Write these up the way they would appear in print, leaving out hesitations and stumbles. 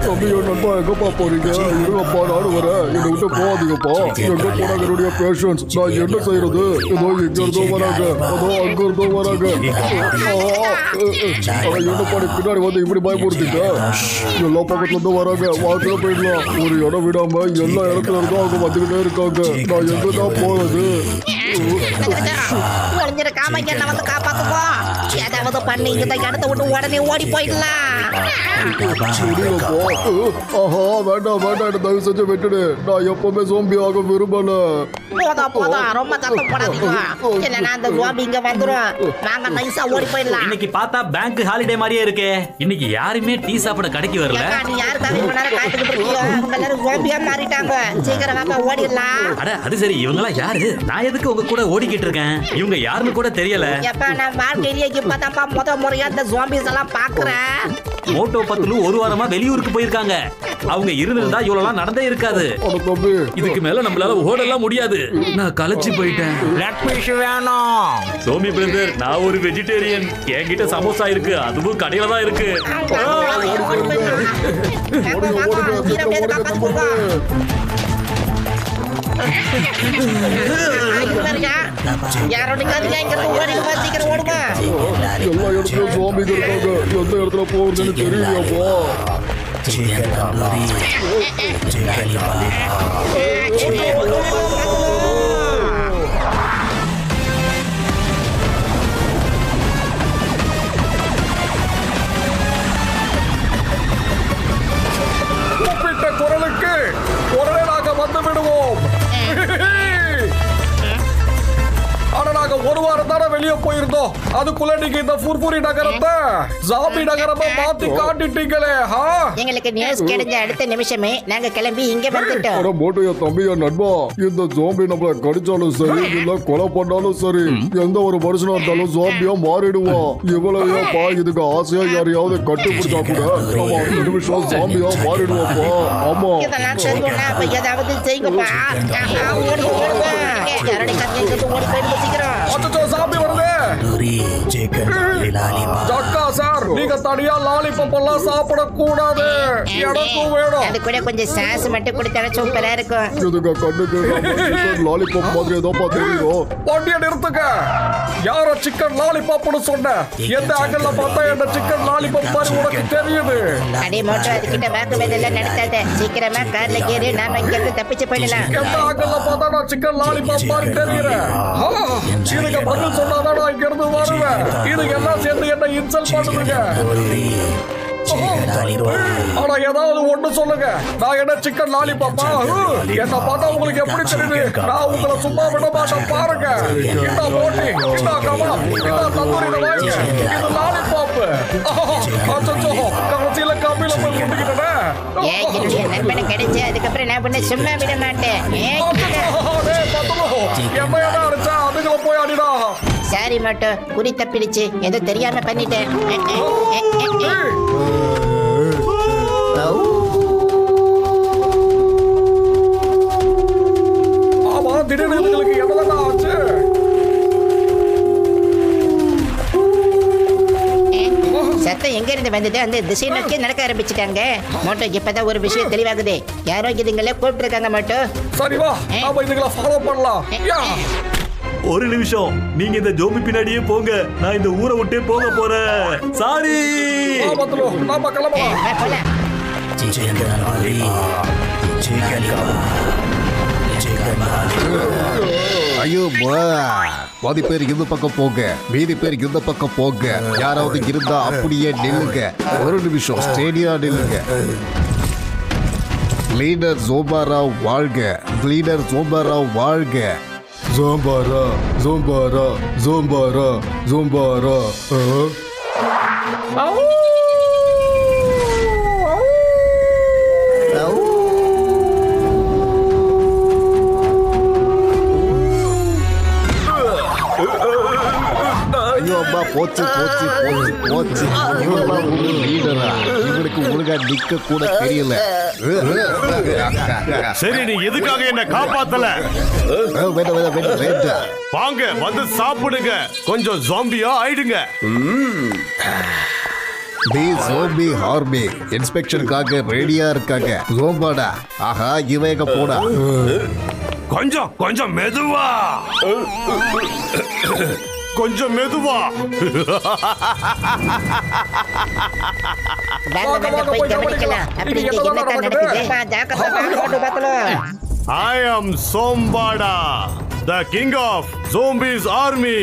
தம்பி நண்பா எங்கப்பா போறீங்க? இருங்கப்பா நானும் வரேன். என்னை விட்டு போகாதீங்கப்பா. எங்க போனாங்க என்னுடைய பேஷன்ஸ்? நான் என்ன செய்யறது? ஏதோ இங்க இருந்தோ வராங்க, அதோ அங்க இருந்தோ வராங்க. என்னப்பா பின்னாடி வந்து இப்படி பயப்படுத்திட்ட? எல்லா பக்கத்துல இருந்து வராங்க. வாக்குல போயிடலாம். ஒரு இடம் விடாம எல்லா இடத்துல இருந்தும் அவங்க வந்துகிட்டே இருக்காங்க. நான் எங்கதான் போறது? ஏதாவது பண்ணி இந்த இடத்த விட்டு உடனே ஓடி போயிடலாம். ஆஹா வேண்டாம் வேண்டாம், தயவு செஞ்சு விட்டுடு. நான் எப்பவுமே ஜோம்பி ஆக விரும்பல. போதும் ரொம்ப சத்தம் போடாதீங்க. இல்லைன்னா அந்த ஜோம்பி இங்க வந்துரும். நாங்க நைஸா ஓடி போயிடலாம். இன்னைக்கு பார்த்தா பேங்க் ஹாலிடே மாதிரியே இருக்கே. இன்னைக்கு யாருமே டீ சாப்பிட கடைக்கு வரல. நீ யாருக்காக இவ்வளவு நேரம் காத்துக்கிட்டு இருக்கியோ? அவங்க எல்லாரும் ஜோம்பியா மாறிட்டாங்க. சீக்கிரம் வாங்க ஓடிடலாம். அட அது சரி, இவங்கெல்லாம் யாரு? நான் எதுக்கு உங்க கூட ஓடிக்கிட்டு இருக்கேன்? இவங்க யாருன்னு கூட தெரியல. எப்ப நான் வாழ்க்கையிலேயே இப்பதான்ப்பா முத முறையா இந்த ஜோம்பிஸ் எல்லாம் பாக்குறேன். மோட்டோ பத்துலு ஒரு வாரமா வெளியூருக்கு போயிருக்காங்க. அவங்க இருந்திருந்தா இவ்வளவு நடந்தே இருக்காது. இதுக்கு மேல நம்மளால ஓடலாம் முடியாது. நான் கலைச்சு போயிட்டேன். லெக் பீஸ் வேணும். சோமி பிரதர், நான் ஒரு வெஜிடேரியன். என்கிட்ட சமோசா இருக்கு, அதுவும் கடையில தான் இருக்கு. யாரோட சீக்கிரம் ஓடுமா. எல்லா இடத்துலயும் சுவாமிங்க இருக்காங்க. எந்த இடத்துல போறதுன்னு தெரியலையாப்பா. கூப்பிட்ட குரலுக்கு உடனே நாங்க வந்து விடுவோம். ஆனா நாங்க ஒரு வாரம் தானே வெளியே போயிருந்தோம். அதுக்குள்ள நீங்க இந்த ஃபுர்ஃபுரி நகரத்தை ஜாம்பி நகரமா மாத்தி காட்டிட்டீங்களே. எங்களுக்கு நியூஸ் கிடைச்ச அடுத்த நிமிஷமே நாங்க கிளம்பி இங்க வந்துட்டோம். அட மோட்டையா தம்பியா நண்பா, இந்த ஜாம்பி நம்மள கடிச்சாலும் சரி இல்ல கொலை பண்ணாலும் சரி, எந்த ஒரு மனுஷனா இருந்தாலும் ஜாம்பியா மாறிடுவான். இவ்வளவுப்பா இதுக்கு ஆசையா யாரையாவது கட்டுப்பிடிச்சா கூட நம்ம அந்த நிமிஷம் ஜாம்பியா மாறிடுவாப்பா. ஆமா இதெல்லாம் தெரியும்னா அப்ப ஏதாவது செய்யுங்கப்பா. யாரோட கத்திங்க ஓடி போயிடுங்க சீக்கிரம். அச்சோ ஜாம்பி வருது. ஜக்கா சார், நீங்க தனியா லாலிபாப் எல்லாம் சாப்பிட கூடாது. எனக்கும் வேணும். அது கூட கொஞ்சம் சாஸ் மட்டும் கொடுத்தா சூப்பரா இருக்கும். இதுக்கு கண்ணுக்கு லாலிபாப் மாதிரி ஏதோ தெரியும். வண்டியை நிறுத்துங்க. யாரோ சிக்கன் லாலிபாப்னு சொன்ன? எந்த ஆங்கிள் பார்த்தா என்ன சிக்கன் லாலிபாப் மாதிரி உனக்கு தெரியுது? அடே மோட்டோ, அதுக்கிட்ட வாக்கு வேதெல்லாம் நடத்தாத. சீக்கிரமா கார்ல ஏறி நாம இங்க இருந்து தப்பிச்சு போயிடலாம். எந்த ஆங்கிள் பார்த்தா நான் சிக்கன் லாலிபாப் மாதிரி தெரியுறேன்? இதுக்கு பதில் சொன்னாதான் நான் இங்க இருந்து வருவேன். இது எல்லாம் சேர்ந்து என்ன இன்சல்ட் பண்ணுதுங்க. ஆனா ஏதாவது ஒண்ணு சொல்லுங்க. நான் என்ன சிக்கன் லாலிபாப்பா? என்ன பார்த்தா உங்களுக்கு எப்படி தெரியுது? நான் உங்களை சும்மா விட மாட்டேன் பாருங்க. இந்த போட்டி, இந்த கவனம், இந்த தந்தூரி வாங்கி இது லாலிபாப். அச்சோ, கடைசியில கம்பியில போய் முட்டிக்கிட்டேன். என்னுடைய நண்பனை கிடைச்சு அதுக்கப்புறம் நான் பண்ண சும்மா விட மாட்டேன். அதுக்குள்ள போய் அடிடா. சாரி மோட்டோ, குறி தப்பிடுச்சு. ஏதோ தெரியாம பண்ணிட்டேன். ஆமா, திடீர்னு இதுங்களுக்கு என்னதான் ஆச்சு? சத்தம் எங்க இருந்து வந்தது? அந்த திசை நோக்கி நடக்க ஆரம்பிச்சுட்டாங்க. மோட்டோ, இப்பதான் ஒரு விஷயம் தெளிவாகுது. யாரோ இதுங்களே கூப்பிட்டு இருக்காங்க மோட்டோ. சரி வா, நாம இதுங்களை ஃபாலோ பண்ணலாம். ஒரு நிமிஷம், நீங்க இந்த ஜோம்பி பின்னாடியே போங்க. நான் இந்த ஊரை விட்டே போக போறேன். சாரி. நாம கிளம்பலாம். ஐயோ, பாதி பேர் இந்த பக்கம் போங்க, மீதி பேர் இந்த பக்கம் போங்க. யாராவது இருந்தா அப்படியே நில்லுங்க. ஒரு நிமிஷம் ஸ்டேடியா நில்லுங்க. லீடர் ஜோம்பாரா வாழ்க. லீடர் ஜோம்பாரா வாழ்க. ஜோம்பாரா ஜோம்பாரா ஜோம்பாரா ஜோம்பாரா. அம்மா போச்சு போச்சு போச்சு போச்சு இவெல்லாம் ஒரு லீடரா இவனுக்கு ஒழுங்கா நிக்க கூட தெரியல சரி நீ எதுக்காக என்ன காப்பாத்தல வேண்டாம் வாங்க வந்து சாப்பிடுங்க கொஞ்சம் ஜாம்பியா ஆயிடுங்க தி ஜோம்பி ஆர்மி இன்ஸ்பெக்ஷனுக்காக ரெடியா இருக்காங்க ஜோம்பாடா ஆஹா இவங்க போடா கொஞ்சம் கொஞ்சம் மெதுவா கொஞ்சம் மெதுவா வாங்க வாங்க போய் கவனிக்கலாம். அப்படி இங்க என்னதான் நடக்குது? ஜாக்கிரதை போட்டு பார்க்கலாம். I am Sombada, the king of zombies army.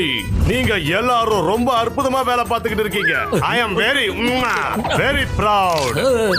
நீங்க எல்லாரும் ரொம்ப அற்புதமா வேலை பார்த்துக்கிட்டு இருக்கீங்க. I am very proud.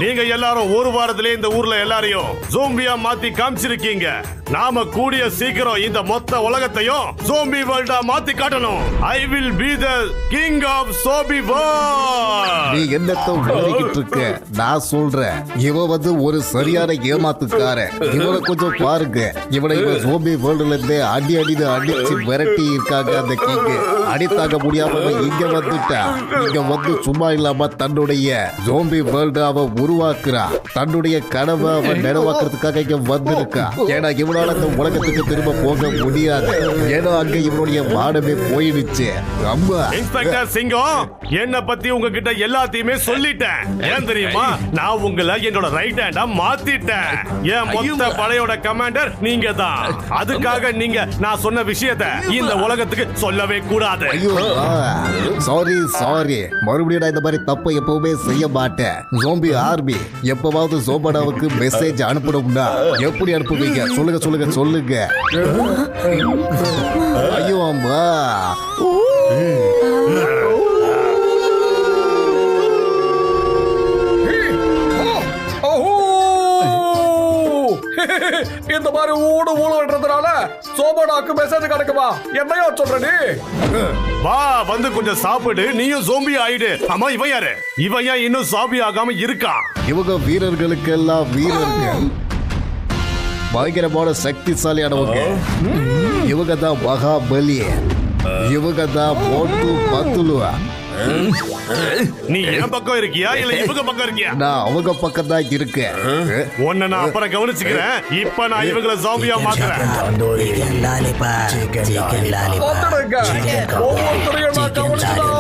நீங்க எல்லாரும் ஒரு வாரத்திலே இந்த ஊர்ல எல்லாரையும் ஜோம்பியா மாத்தி காமிச்சிருக்கீங்க. நாம கூடிய சீக்கிரம் இந்த மொத்த உலகத்தையும் ஜோம்பி வேர்ல்டா மாத்தி காட்டணும். I will be the king of zombie world. நீ என்னத்த உளறிக்கிட்டு இருக்க நான் சொல்றேன் இவன் வந்து ஒரு சரியான ஏமாத்துக்காரன் இவனை கொஞ்சம் பாருங்க இவனை இவன் ஜோம்பி வேர்ல்டுல இருந்தே அடின்னு அடிச்சு விரட்டி இருக்காங்க அந்த கிங்கு அடித்தாங்க முடியாம இங்க வந்துட்டான் இங்க வந்து சும்மா இல்லாம தன்னுடைய ஜோம்பி வேர்ல்டு அவன் உருவாக்குறான் தன்னுடைய கனவை அவன் நினைவாக்குறதுக்காக இங்க வந்திருக்கான் ஏன்னா இவனால அந்த உலகத்துக்கு திரும்ப போக முடியாது ஏன்னா அங்க இவனுடைய மாடமே போயிடுச்சு அம்மா இன்ஸ்பெக்டர் சிங்கம் என்ன பத்தி உங்ககிட்ட எல்லாத்தையுமே சொல்லிட்டேன் ஏன் தெரியுமா நான் உங்களை என்னோட ரைட் ஹேண்டா மாத்திட்டேன் என் மொத்த படையோட கமாண்டர் நீங்க தான் அதுக்காக நீங்க நான் சொன்ன விஷயத்தை இந்த உலகத்துக்கு சொல்லவே கூடாது ஐயோ சாரி மறுபடியும் நான் இந்த மாதிரி தப்பை எப்பவுமே செய்ய மாட்டேன் ஜோம்பி ஆர்மி எப்பவாவது ஜோம்படாவுக்கு மெசேஜ் அனுப்பணும்னா எப்படி அனுப்புவீங்க சொல்லுங்க ஐயோ அம்மா இந்த மாதிரி ஊடுறதுனால சோபடாக்கு மெசேஜ் கிடைக்குமா என்னையா சொல்ற நீ வா வந்து கொஞ்சம் சாப்பிடு நீயும் ஜோம்பி ஆயிடு ஆமா இவன் யாரு இவன் ஏன் இன்னும் ஜோம்பி ஆகாம இருக்கா இவங்க வீரர்களுக்கு எல்லாம் வீரர்கள் பயங்கரமான சக்திசாலியானவங்க இவங்க தான் மகாபலி இவங்க தான் மோட்டு பத்துலுவா நீ என் பக்கம் இருக்கியா இல்ல இவங்க பக்கம் இருக்கியா நான் அவங்க பக்கம் தான் இருக்கேன் உன்னை நான் அப்புறம் கவனிச்சுக்கிறேன் இப்ப நான் இவங்களை ஜாம்பியா மாத்துறேன் வந்துடுங்க ஒவ்வொருத்தரையும் நான் கவனிச்சுதான்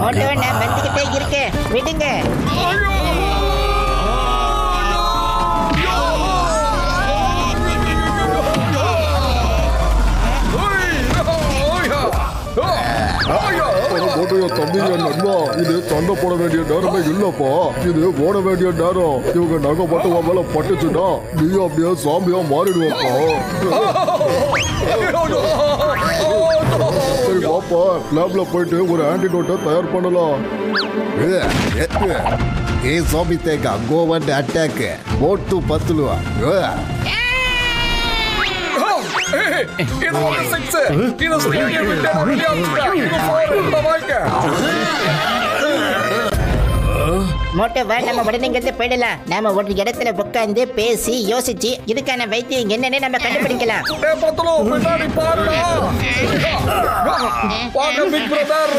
மோட்டோ நான் வந்துகிட்டே இருக்கேன் விடுங்க தம்பி நண்பா இது சண்டை போட வேண்டிய நேரமே இல்லப்பா இது ஓட வேண்டிய நேரம் இவங்க நகை மட்டும் உன் மேல பட்டுச்சுன்னா நீ அப்படியே சாமியா மாறிடுவாப்பா சரி பாப்பா லேப்ல போயிட்டு ஒரு ஆன்டிடோட்டை தயார் பண்ணலாம் ஏ சாமி தேக்கா கோ அண்ட் அட்டாக் மோட்டு பத்துலுவா இது ஒரு 6 இது ஸ்டேடியம் விட்டு இது 4 இந்த வாங்க மோட்டோ வா நம்ம உடனே இங்கிருந்து போயிடலாம் நாம ஒரு இடத்துல உட்காந்து பேசி யோசிச்சு இதுக்கான வைத்தியம் என்னன்னு நம்ம கண்டுபிடிக்கலாம் பத்தலோ பின்னாடி பாருடா வாங்க பிக் பிரதர்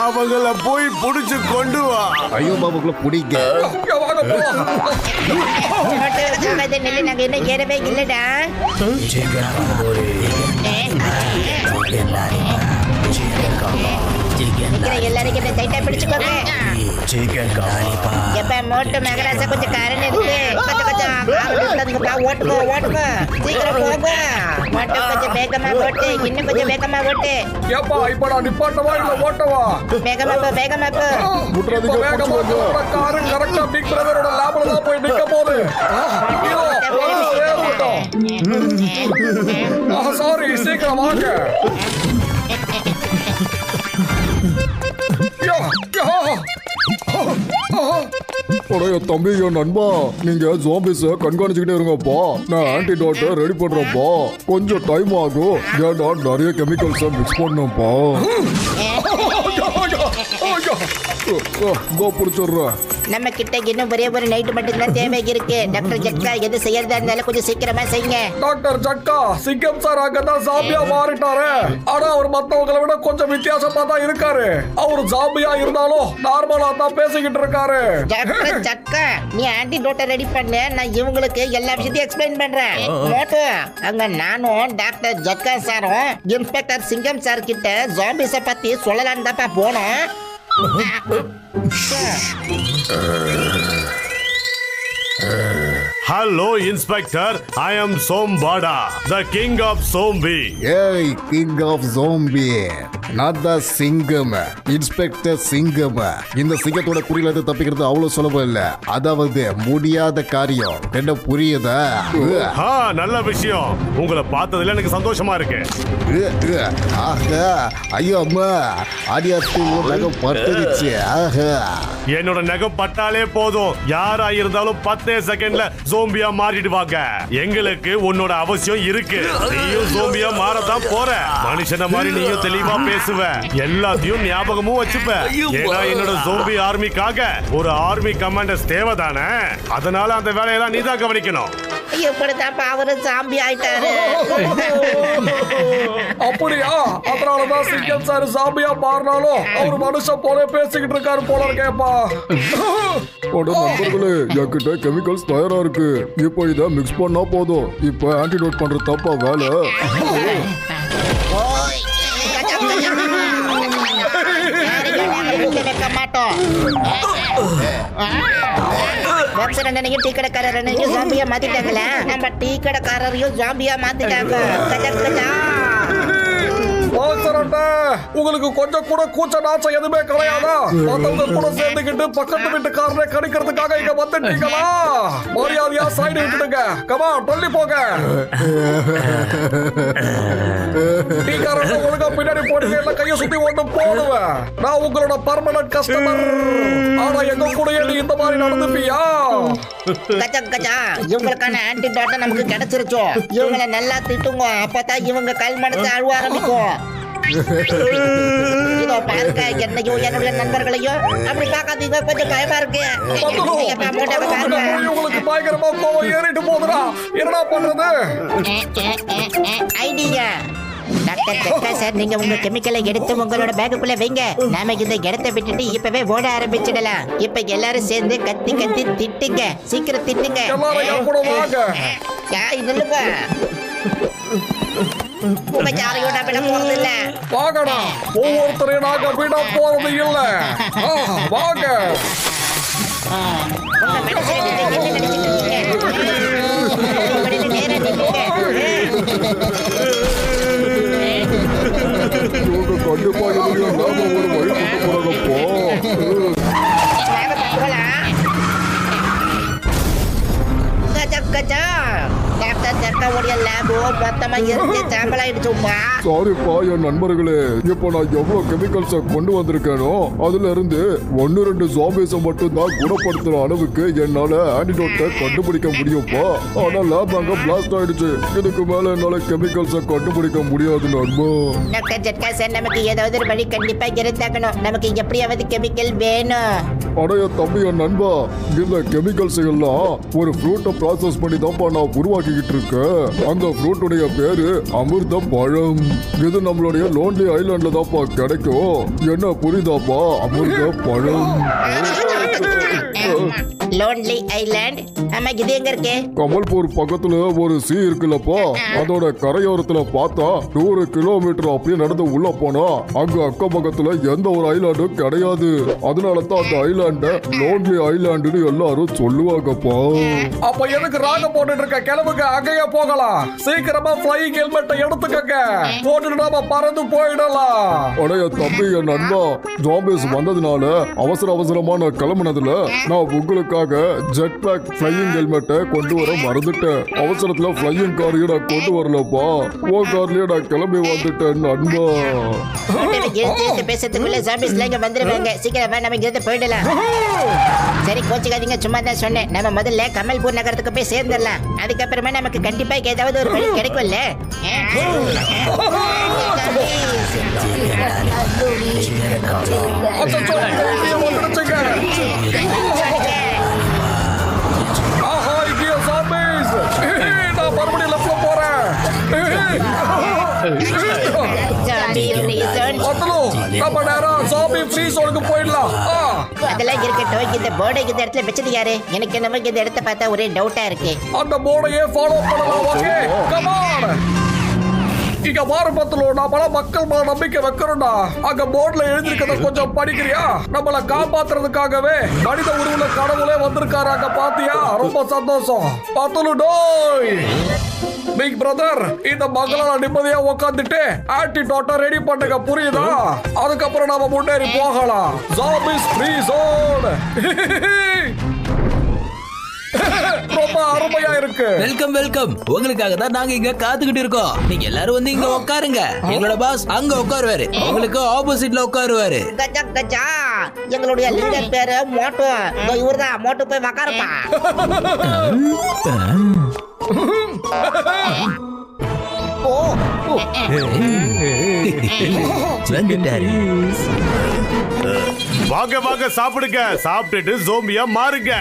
அவங்கள போய் புடிச்சு கொண்டு வா ஐயோ பாபுக்குள்ள பிடிக்க வாங்க போ மோட்டோ சொன்னது நெல்லு நாங்க என்ன ஏறவே இல்லடா எல்லாரும் டைட்டா பிடிச்சுக்கோங்க எப்ப மோட்டு மகராசா கொஞ்சம் கரண்ட் இருக்கு கொஞ்சம் ஓட்டுக்கோ சீக்கிரம் போங்க மோட்டு கொஞ்சம் வேகமா ஓட்டு இன்னும் கொஞ்சம் வேகமா ஓட்டு ஏப்பா இப்ப நான் நிப்பாட்டவா இல்ல ஓட்டவா வேகமா போ இப்ப வேகமா போற காரு கரெக்டா பிக் பிரதரோட லேப்ல தான் போய் நிக்க போகுது சாரி சீக்கிரம் வாங்க உடைய தம்பி என் நண்பா நீங்க ஜாம்பிஸ கண்காணிச்சுக்கிட்டே இருங்கப்பா நான் ஆன்டிடோட்டை ரெடி பண்றேன்ப்பா கொஞ்சம் டைம் ஆகும் ஏன்னா நிறைய கெமிக்கல்ஸை மிக்ஸ் பண்ணப்பா பிடிச்சிடுறேன் நம்ம கிட்ட இன்னும் ஒரே ஒரு நைட் மட்டும் தான் தேவை இருக்கு. டாக்டர் ஜட்கா எது செய்யறதா இருந்தாலும் கொஞ்சம் சீக்கிரமா செய்யுங்க. டாக்டர் ஜட்கா, சிங்கம் சார் அங்கதான் ஜாம்பியா மாறிட்டாரு. ஆனா அவர் மத்தவங்களை விட கொஞ்சம் வித்தியாசமா தான் இருக்காரு. அவர் ஜாம்பியா இருந்தாலும் நார்மலா தான் பேசிக்கிட்டு இருக்காரு. டாக்டர் ஜட்கா, நீ ஆன்டிடோட்டை ரெடி பண்ணு, நான் இவங்களுக்கு எல்லா விஷயத்தையும் எக்ஸ்பிளைன் பண்றேன். மோட்டோ, அங்க நானும் டாக்டர் ஜட்கா சாரும் இன்ஸ்பெக்டர் சிங்கம் சார் கிட்ட ஜாம்பிஸ பத்தி சொல்லலான்னு தான்ப்பா போனோம். Hello, Inspector. I am Sombada, the king of zombie. ஏய் கிங் ஆஃப் ஜோம்பி, நான் தான் சிங்கம், இன்ஸ்பெக்டர் சிங்கம். இந்த சிங்கத்தோட குறியில தப்பிக்கிறது அவ்வளவு சுலபம் இல்ல. அதாவது முடியாத காரியம். என்ன புரியுதா? நல்ல விஷயம். உங்களை பார்த்ததுல எனக்கு சந்தோஷமா இருக்கு. ஆஹா, ஐயோ அம்மா, அடியாத்து நகம் பட்டுருச்சு. ஆஹா, என்னோட நகம் பட்டாலே போதும், யாரா இருந்தாலும் 10 செகண்ட்ல ஜோம்பியா மாறிடுவாங்க. எங்களுக்கு உன்னோட அவசியம் இருக்கு. நீயும் ஜோம்பியா மாறதான் போற. மனுஷன மாதிரி நீயும் தெளிவா பேசுவ, எல்லாத்தையும் ஞாபகமும் வச்சுப்ப. ஏன்னா என்னோட ஜோம்பி ஆர்மிக்காக ஒரு ஆர்மி கமாண்டர்ஸ் தேவைதானே. அதனால அந்த வேலையெல்லாம் நீதான் கவனிக்கணும். இப்படித்தான்ப்பா அவரு ஜாம்பி ஆயிட்டாரு. அப்படியா? அதனாலதான் சிங்கம் சார் ஜாம்பியா மாறினாலும் அவர் மனுஷன் போல பேசிக்கிட்டு இருக்காரு போல இருக்கேப்பா. நண்பர்களே, என்கிட்ட கெமிக்கல்ஸ் தயாரா இருக்கு. இப்போ இதை மிக்ஸ் பண்ணா போதும். இப்போ ஆன்டிடோட் பண்ற தப்பா வேலை. வைக்க மாட்டோம். டீ கடைக்காரரையும் ஜாம்பியா மாத்திட்டாங்களா? நம்ம டீ கடைக்காரரையும் ஜாம்பியா மாத்திட்டாங்க. உங்களுக்கு கொஞ்சம் கூட கூச்ச நாச்சம் எதுவுமே கிடையாதா? மத்தவங்க கூட சேர்ந்துக்கிட்டு பக்கத்து வீட்டுக்காரரை கடிக்கிறதுக்காக இங்க வந்துட்டீங்களா? மரியாதையா சைடு விட்டுடுங்க. கமா, டொல்லி போங்க. டீக்காரங்க ஒழுங்கா பின்னாடி போடுங்க, இல்ல கையை சுத்தி ஒண்ணு போடுவேன். நான் உங்களோட பர்மனன்ட் கஸ்டமர். ஆனா எங்க கூட நீ இந்த மாதிரி நடந்துப்பியா? இவங்களுக்கான ஆன்டிடோட்டை நமக்கு கிடைச்சிருச்சோ. இவங்களை நல்லா திட்டுங்க, அப்பதான் இவங்க கல் மனசு அழுவ ஆரம்பிக்கும். இதோ பாருங்க, என்னையும் என்னுடைய நண்பர்களையும் அப்படி பார்க்காதீங்க, கொஞ்சம் பயமா இருக்கு. உங்களுக்கு பயங்கரமா கோவம் ஏறிட்டு போகுதுடா, என்னடா பண்றது? ஐடியா டாக்டர் ஜட்கா சார், நீங்க உங்க கெமிக்கலை எடுத்து உங்களோட பேக்குக்குள்ள வைங்க. நாம இந்த இடத்தை விட்டுட்டு இப்பவே ஓட ஆரம்பிச்சிடலாம். இப்ப எல்லாரும் சேர்ந்து கத்தி கத்தி திட்டுங்க, சீக்கிரம் திட்டுங்க. உங்க யாரையும் நான் விட போறது இல்ல. வாங்கடா, ஒவ்வொருத்தரையும் நாங்க விட போறது இல்ல. வாங்க. உங்க மனசுல நீங்க என்ன நினைச்சிட்டு கண்டிப்பா ஒரு வழி போறதப்போ சாரிப்பா என் நண்பர்களே. இப்போ நான் எவ்வளவு கெமிக்கல்ஸ கொண்டு வந்திருக்கேனோ அதுல இருந்து 1-2 ஜாம்பிஸ மட்டும் தான் குணப்படுத்துற அளவுக்கு என்னால ஆன்டிடோட்டை கண்டுபிடிக்க முடியும்ப்பா. ஆனா லேப் அங்க பிளாஸ்ட் ஆயிடுச்சு. இதுக்கு மேல என்னால கெமிக்கல்ஸ கண்டுபிடிக்க முடியாது நண்பா. டாக்டர் ஜட்கா சார், நமக்கு ஏதாவது ஒரு வழி கண்டிப்பா இருந்தாகணும். நமக்கு எப்படியாவது கெமிக்கல் வேணும். அடைய தம்பி என் நண்பா, இந்த கெமிக்கல்ஸ் எல்லாம் ஒரு ஃப்ரூட்டை ப்ராசஸ் பண்ணி தான்ப்பா நான் உருவாக்கிக்கிட்டு இருக்கேன். அந்த ஃப்ரூட்டுடைய பேரு அமிர்த பழம். இது நம்மளுடைய லோன்லி ஐலாண்ட்ல தான்ப்பா கிடைக்கும். என்ன புரியுதாப்பா? அமிர்த பழம். Lonely island? ஆமா, இது எங்க இருக்கு? கமல்பூர் பக்கத்துல ஒரு சீ இருக்குல்லப்பா, அதோட கரையோரத்துல பார்த்தா 100 கிலோமீட்டர் அப்படியே நடந்து உள்ள போனா அங்க அக்கம் பக்கத்துல எந்த ஒரு ஐலாண்டும் கிடையாது. அதனால தான் அந்த ஐலாண்ட லோன்லி ஐலாண்டுன்னு எல்லாரும் சொல்லுவாங்கப்பா. அப்ப எதுக்கு ராக போட்டுட்டு இருக்க? கிளம்புங்க, அங்கேயே போகலாம். சீக்கிரமா ஃப்ளையிங் ஹெல்மெட்டை எடுத்துக்கங்க, போட்டுட்டு நாம பறந்து போயிடலாம். அடைய தம்பி என் நண்பா, ஜாம்பிஸ் வந்ததுனால அவசரமா நான் கிளம்புனதுல நான் உங்களுக்காக ஜெட் பேக் ஃப்ளையிங் ஹெல்மெட்டை கொண்டு வர மறந்துட்டேன். அவசரத்துல ஃப்ளையிங் காரையும் நான் கொண்டு வரலப்பா. ஓ கார்லயே நான் கிளம்பி வந்துட்டேன் நண்பா. பேசுறதுக்குள்ள ஜாம்பிஸ்ல இங்க வந்துருவாங்க. சீக்கிரமா நம்ம இங்க போயிடலாம். சரி, கோச்சுக்காதீங்க, சும்மா தான் சொன்னேன். நம்ம முதல்ல கமல்பூர் நகரத்துக்கு போய் சேர்ந்துடலாம். அதுக்கப்புறமா நமக்கு கண்டிப்பா ஏதாவது ஒரு வழி கிடைக்கும்ல. வந்துடுச்சுங்க. Zombie free zone. பத்தலு நம்ம நேரா zombie free zoneக்கு போயிடலாம். அதெல்லாம் இருக்கட்டும். இந்த போர்டை இந்த இடத்துல வச்சது யாரு? எனக்கு நமக்கு இந்த இடத்தை பார்த்தா ஒரே டவுட்டா இருக்கு. அந்த போர்டையே ஃபாலோ பண்ணலாம். Okay come on. இங்க பாரு பத்தலு, நாம மக்கள் மேல நம்பிக்கை வைக்கிறோம்டா. அங்க போர்ட்ல எழுதிருக்கத கொஞ்சம் படிக்கிறியா? நம்மள காப்பாத்துறதுக்காகவே மனித உருவுல கடவுளே வந்திருக்காரு. அங்க பாத்தியா? ரொம்ப சந்தோஷம். பத்தலு டோய் பிக் பிரதர், இந்த மகளால நிம்மதியா உட்காந்துட்டு ஆன்டிடோட்டை ரெடி பண்ணுங்க, புரியுதா? அதுக்கப்புறம் நாம முன்னேறி போகலாம். Zombies free zone. ரொம்ப அருமையா இருக்கு. Welcome welcome. உங்களுக்காக தான் நாங்க இங்க காத்துக்கிட்டு இருக்கோம். நீங்க எல்லாரும் வந்து இங்க உட்காருங்க. எங்களோட பாஸ் அங்க உட்காருவாரு, உங்களுக்கு ஆப்போசிட்ல உட்காருவாரு. கஜா கஜா. எங்களுடைய லீடர் பேரு மோட்டோ. இவர்தான் மோட்டோ, போய் உட்காருப்பா. வந்துட்டாரு. வாங்க வாங்க சாப்பிடுங்க, சாப்பிட்டுட்டு ஜோம்பியா மாறுங்க.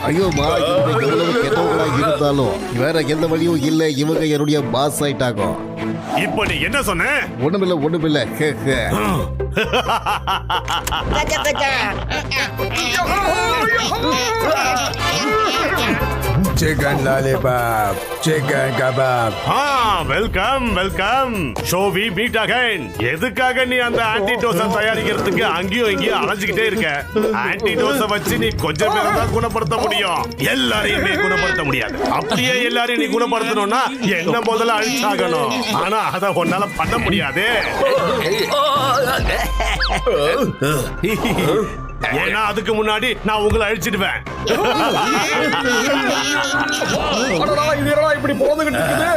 ஐயோமா, இவங்க எவ்வளவு கெட்டவங்களா இருந்தாலும் வேற எந்த வழியும் இல்ல. இவங்க என்னுடைய பாஸ் ஆயிட்டாங்க. இப்ப நீ என்ன சொன்ன? ஒண்ணுமில்ல. கஜா கஜா. Chicken lollipop, chicken kebab. Welcome welcome. Shall we meet again. எதுக்காக நீ அந்த ஆன்டிடோஸ தயாரிக்கிறதுக்கு அங்கேயும் இங்கேயும் அலைஞ்சுக்கிட்டே இருக்க? ஆன்டிடோஸ வச்சு நீ கொஞ்சம் பேரை தான் குணப்படுத்த முடியும், எல்லாரையும் நீ குணப்படுத்த முடியாது. அப்படியே எல்லாரையும் நீ குணப்படுத்தணும்னா என்ன முதல்ல அழிச்சாகணும். ஆனா அத உன்னால பண்ண முடியாது. ஏன்னா அதுக்கு முன்னாடி நான் உங்களை அழிச்சிடுவேன். அடடா, இது என்னடா இப்படி போதுகிட்டு இருக்குது?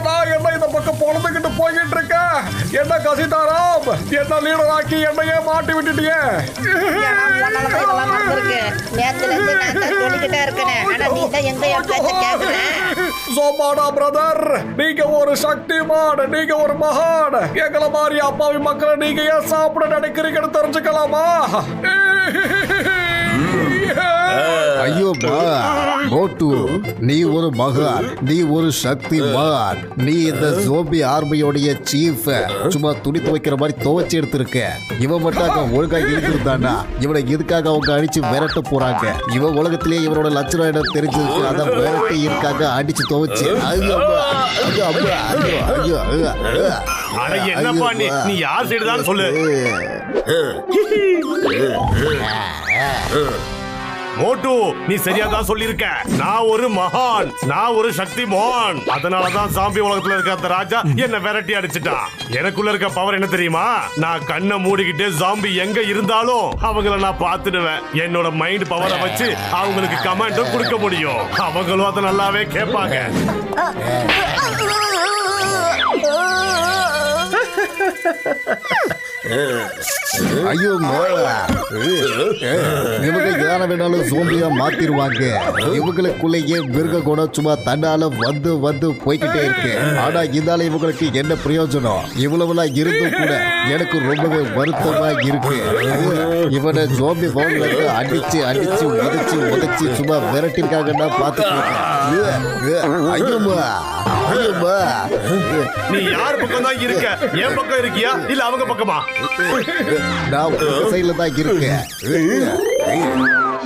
நான் என்ன இந்த பக்கம் பொழுதுகிட்டு போய்கிட்டு இருக்கேன்? என்ன கசிதாராம், என்ன லீடர் ஆக்கி என்னையே மாட்டி விட்டுட்டியே. சோமாடா பிரதர், நீங்க ஒரு சக்திமான், நீங்க ஒரு மகான். எங்களை மாதிரி அப்பாவி மக்களை நீங்க ஏன் சாப்பிட நினைக்கிறீங்கன்னு தெரிஞ்சுக்கலாமா? ஐயோ மோட்டு, நீ ஒரு மகான், நீ ஒரு சக்திமான். நீ இந்த ஜோம்பி ஆர்மியோடைய சீஃப் சும்மா துணி துவைக்கிற மாதிரி துவைச்சு எடுத்திருக்க. இவன் மட்டும் ஒழுங்கா இருந்திருந்தானா இவனை எதுக்காக அவங்க அடிச்சு விரட்ட போறாங்க? இவன் உலகத்திலேயே இவனோட லட்சணம் இடம் தெரிஞ்சிருக்கு. அதை விரட்டி இருக்காங்க, அடிச்சு துவைச்சு. என்னப்பா நீ யார் சைடு தான் சொல்லு. மோட்டு, நீ சரியா தான் சொல்லியிருக்க. நான் ஒரு மகான், நான் ஒரு சக்திமான். அதனாலதான் சாம்பி உலகத்துல இருக்க அந்த ராஜா என்ன விரட்டி அடிச்சுட்டான். எனக்குள்ள இருக்க பவர் என்ன தெரியுமா? நான் கண்ணை மூடிக்கிட்டு ஜாம்பி எங்க இருந்தாலும் அவங்கள நான் பார்த்துடுவேன். என்னோட மைண்ட் பவரை வச்சு அவங்களுக்கு கமாண்டும் கொடுக்க முடியும். அவங்களும் அதை நல்லாவே கேட்பாங்க. ஐயோ, இவங்க யார வேணாலும் சோம்பியா மாத்திருவாங்க. இவங்களுக்குள்ளேயே மிருக குணம் சும்மா தன்னால வந்து வந்து போய்கிட்டே இருக்கு. ஆனா இதால இவங்களுக்கு என்ன பிரயோஜனம்? இவ்வளவுலாம் இருந்தும் கூட எனக்கு ரொம்பவே வருத்தமா இருக்கு. இவனை ஜோம்பி பவுன்ல அடிச்சு அடிச்சு உதச்சு உதச்சு சும்மா விரட்டிருக்காங்கன்னா பாத்துக்கோங்க. ஐயோமா, ஐயோமா, நீ யார் பக்கம் தான் இருக்க? என் பக்கம் இருக்கியா இல்ல அவங்க பக்கமா? நான் சைடுல தான் இருக்கேன்.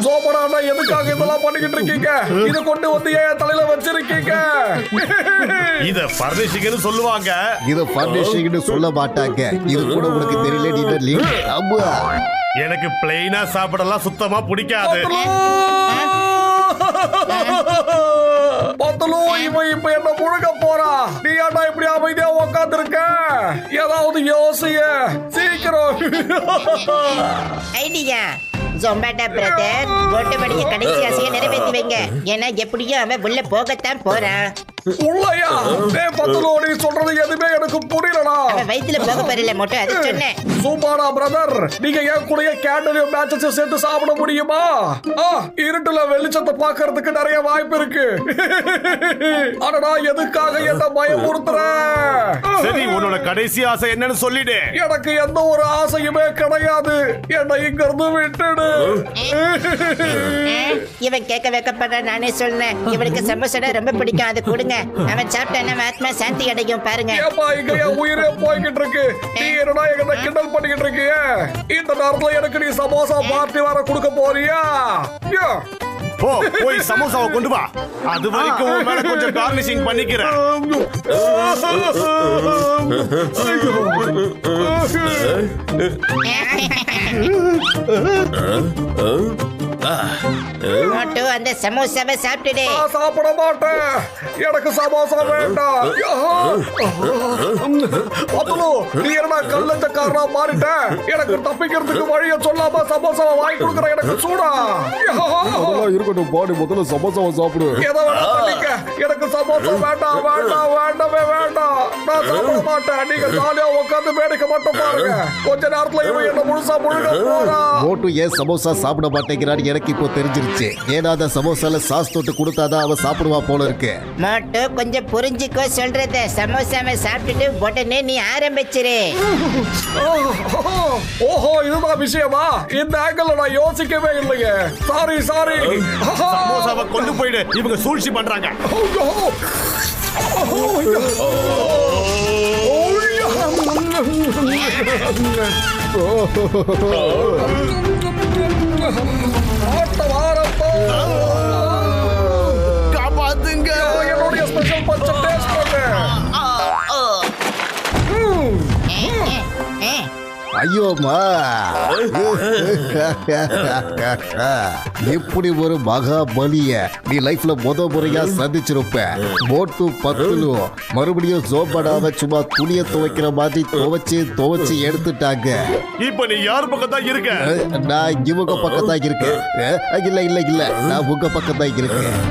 சோமரானா, எதுக்காக இதெல்லாம் பண்ணிக்கிட்டு இருக்கீங்க? இத கொண்டு வந்து ஏன் தலையில வச்சிருக்கீங்க? இத பர்னிஷிங்னு சொல்லுவாங்க. இத பர்னிஷிங்னு சொல்ல மாட்டாங்க. இது கூட உனக்கு தெரியல. நீ லீட். அம்மா, எனக்கு பிளைனா சாப்பிடலாம் சுத்தமா பிடிக்காது. பத்தலு, இவன் இப்ப என்ன முழுக போறா. நீ ஏன்டா இப்படி அமைதியா உட்கார்ந்து இருக்க? ஏதாவது யோசிய சீக்கிரம். ஐடியா ஜொம்பாட்டா பிரதர், ஓட்டப்படிய கடைசி ஆசையை நிறைவேற்றி வைங்க. ஏன்னா எப்படியும் அவன் உள்ள போகத்தான் போறான். உள்ளயா டேய் பத்துலோ நீ சொல்றது எதுவுமே எனக்கு புரியலடா. அவன் வயித்துல போக போறல மோட்டோ, அது சொன்னேன். சூப்பாடா பிரதர், நீங்க ஏன் கூடயே கேண்டலையும் மேட்சஸ் சேர்த்து சாப்பிட முடியுமா? இருட்டுல வெளிச்சத்தை பார்க்கிறதுக்கு நிறைய வாய்ப்பு இருக்கு. அடடா எதுக்காக என்ன பயமுறுத்துற? சரி உன்னோட கடைசி ஆசை என்னன்னு சொல்லிடு. எனக்கு எந்த ஒரு ஆசையுமே கிடையாது, என்னை இங்க இருந்து விட்டுடு. இவன் கேட்க வைக்கப்படுற, நானே சொன்னேன். இவனுக்கு சமோசாடா ரொம்ப பிடிக்கும், அது கொடுங்க. அவன் சாப்பிட்டா நம்ம ஆத்மா சாந்தி அடையும் பாருங்க. ஏப்பா இங்க என் உயிரே போய்கிட்டு இருக்கு, நீ என்னடா எங்க கிண்டல் பண்ணிக்கிட்டு இருக்கிய? இந்த நேரத்துல எனக்கு நீ சமோசா பார்ட்டி வர கொடுக்க போறியா? போய் சமோசாவை கொண்டு வா. அது வரைக்கும் உன் மேல கொஞ்சம் கார்னிஷிங் பண்ணிக்கிறேன். மோட்டோ அந்த சமோசாவை சாப்பிட்டுடு. நான் சாப்பிட மாட்டேன், எனக்கு சமோசா வேண்டாம். பத்துலு நீ என்னடா கள்ளச்சக்காரனா மாறிட்ட? எனக்கு தப்பிக்கிறதுக்கு வழிய சொல்லாம சமோசாவை வாங்கி கொடுக்குற, எனக்கு சூடா. அதெல்லாம் இருக்கட்டும் பாடி, முதல்ல சமோசாவை சாப்பிடு. எதை வேணா பண்ணிக்க, எனக்கு சமோசா வேண்டாம் வேண்டாம் வேண்டவே வேண்டாம். நான் சாப்பிட மாட்டேன், நீங்க ஜாலியா உட்காந்து வேடிக்கை மட்டும் பாருங்க. கொஞ்ச நேரத்துல இவன் என்ன முழுசா முழுக போறான். மோட்டு ஏன் சமோசா சாப்பிட மாட்டேங்கிறான்னு எனக்கு இப்போ தெரிஞ்சிருச்சு. ஏன்னா அந்த சமோசால சாஸ் தொட்டு கொடுத்தாதான் அவன் சாப்பிடுவா போல இருக்கு. மோட்டோ கொஞ்சம் புரிஞ்சுக்கோ சொல்றத. சமோசாவை சாப்பிட்டுட்டு உடனே நீ ஆரம்பிச்சிரு. ஓஹோ இதுதான் விஷயமா? இந்த ஆங்கிள் நான் யோசிக்கவே இல்லையே. Sorry sorry. சமோசாவை கொண்டு போயிடு, இவங்க சூழ்ச்சி பண்றாங்க. காப்பாத்துங்க. என்னுடைய ஸ்பெஷல் பச்சை டேஸ்ட் பண்ணு. ஐயோமா, இப்படி ஒரு மகாபலிய நீ லைஃப்ல முறையா சந்திச்சிருப்ப. மோட்டு பத்துலு மறுபடியும் சோம்படாம சும்மா துணியை துவைக்கிற மாதிரி துவைச்சு எடுத்துட்டாங்க. இப்ப நீ யார் பக்கம் தான் இருக்க? நான் இவங்க பக்கம் தான் இருக்கேன். இல்ல நான் உங்க பக்கம் தான் இருக்கேன்.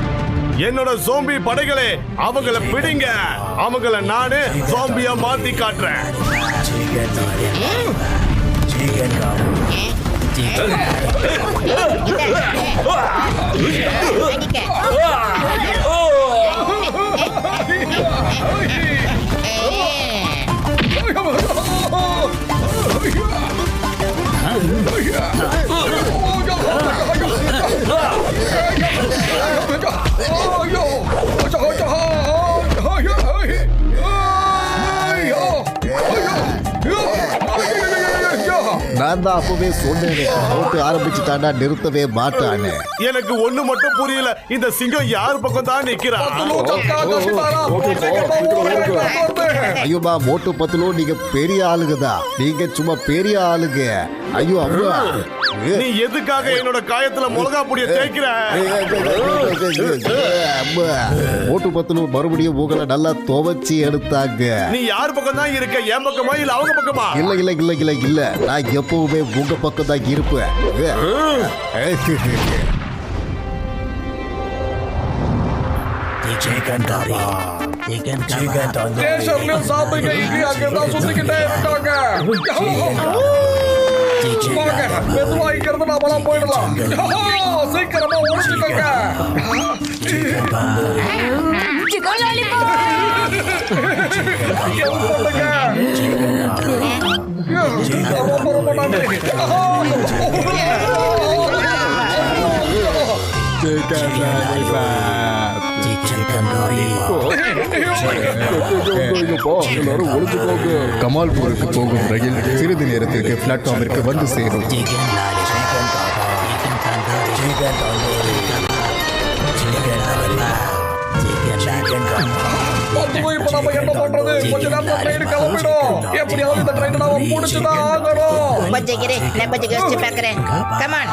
என்னோட ஜோம்பி படைகளே, அவங்கள பிடிங்க. அவங்கள நானே ஜோம்பியா மாத்தி காட்டுறேன். நான் தான் அப்பவே சொன்னேன், போட்டு ஆரம்பிச்சுட்டானா நிறுத்தவே மாட்டானே. எனக்கு ஒண்ணு மட்டும் புரியல, இந்த சிங்கம் யார் பக்கம் தான் நிக்கிறான்? ஐயோமா மோட்டு பத்துலோ, நீங்க பெரிய ஆளுங்கதான். நீங்க சும்மா பெரிய ஆளுங்க. ஐயோ அம்மா, நீ எதுக்காக என்னோட காயத்துல மிளகா பொடிய தேய்க்கிற? மோட்டு பத்துலு மறுபடியும் உங்களை நல்லா துவைச்சி எடுத்தாங்க. நீ யார் பக்கம் தான் இருக்க? என் பக்கமா இல்ல அவங்க பக்கமா? இல்ல நான் எப்பவுமே உங்க பக்கம் தான் இருப்பேன். ஸ்டேஷன்லயும் சாப்பிடுங்க, இங்கே அங்கதான் சுத்திக்கிட்டே இருக்காங்க. வாங்க, மெதுவா இங்க இருந்து நாமெல்லாம் போயிடலாம். சீக்கிரமா முடிச்சுக்கோங்க. ரொம்ப ரொம்ப நன்றி. எல்லாரும் ஒளிஞ்சுக்கோங்க. கமால்பூருக்கு போகும் ரயில் சிறிது நேரத்திற்கு பிளாட்ஃபார்மிற்கு வந்து சேரும். இப்ப நம்ம என்ன பண்றது? கொஞ்ச நேரத்துல ட்ரெயின் கிளம்பிடும். எப்படியாவது இந்த ட்ரெயின் நாம முடிச்சுதான் ஆகணும். கொஞ்சம் இரு, நான் கொஞ்சம் யோசிச்சு பார்க்கறேன். Come on.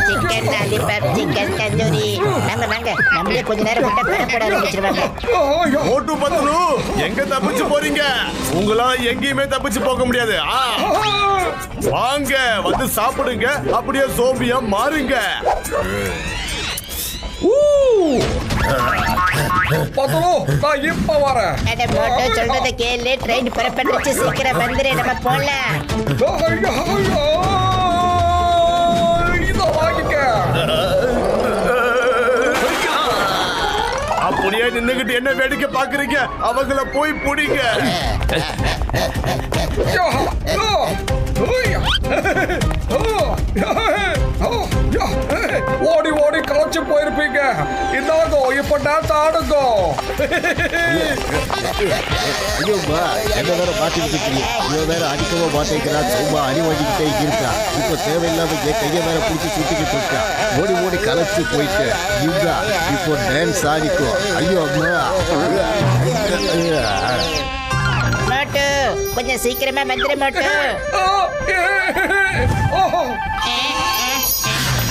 Chicken lollipop, chicken tandoori. வாங்க நம்மளே கொஞ்ச நேரம் விட்டா படப்பட ஆரம்பிச்சிருவாங்க. மோட்டு பத்துலு, எங்க தப்பிச்சு போறீங்க? உங்களால எங்கேயுமே தப்பிச்சு போக முடியாது. வாங்க வந்து சாப்பிடுங்க, அப்படியே சோம்பியா மாறுங்க. பத்துலு நான் இப்ப வரேன். அட மோட்டோ சொல்றத கேளு, ட்ரெயின் புறப்பட்டுச்சு, சீக்கிரம் வந்துரு, நம்ம போலாம். இத வாங்கிக்க. அப்படியே நின்னுகிட்டு என்ன வேடிக்கை பாக்குறீங்க? அவங்கள போய் பிடிங்க. ஓடி ஓடி களைச்சு போயிருப்பீங்க. இந்தாங்கோ இப்ப டான்ஸ் ஆடுங்கோ. ஐயோப்பா என்ன வேற மாட்டிக்கிட்டு இவன் வேற அடிக்கவோ மாட்டேங்கிறா, சும்மா அடி வாங்கிக்கிட்டே இருக்கா. இப்ப தேவையில்லாம என் கையை வேற பிடிச்சி சுத்திக்கிட்டு இருக்கா. ஓடி ஓடி களைச்சு போயிட்டு இவா இப்போ டான்ஸ் ஆடிக்கும். ஐயோ அம்மா, மோட்டோ கொஞ்சம் சீக்கிரமா வந்துரு மோட்டோ.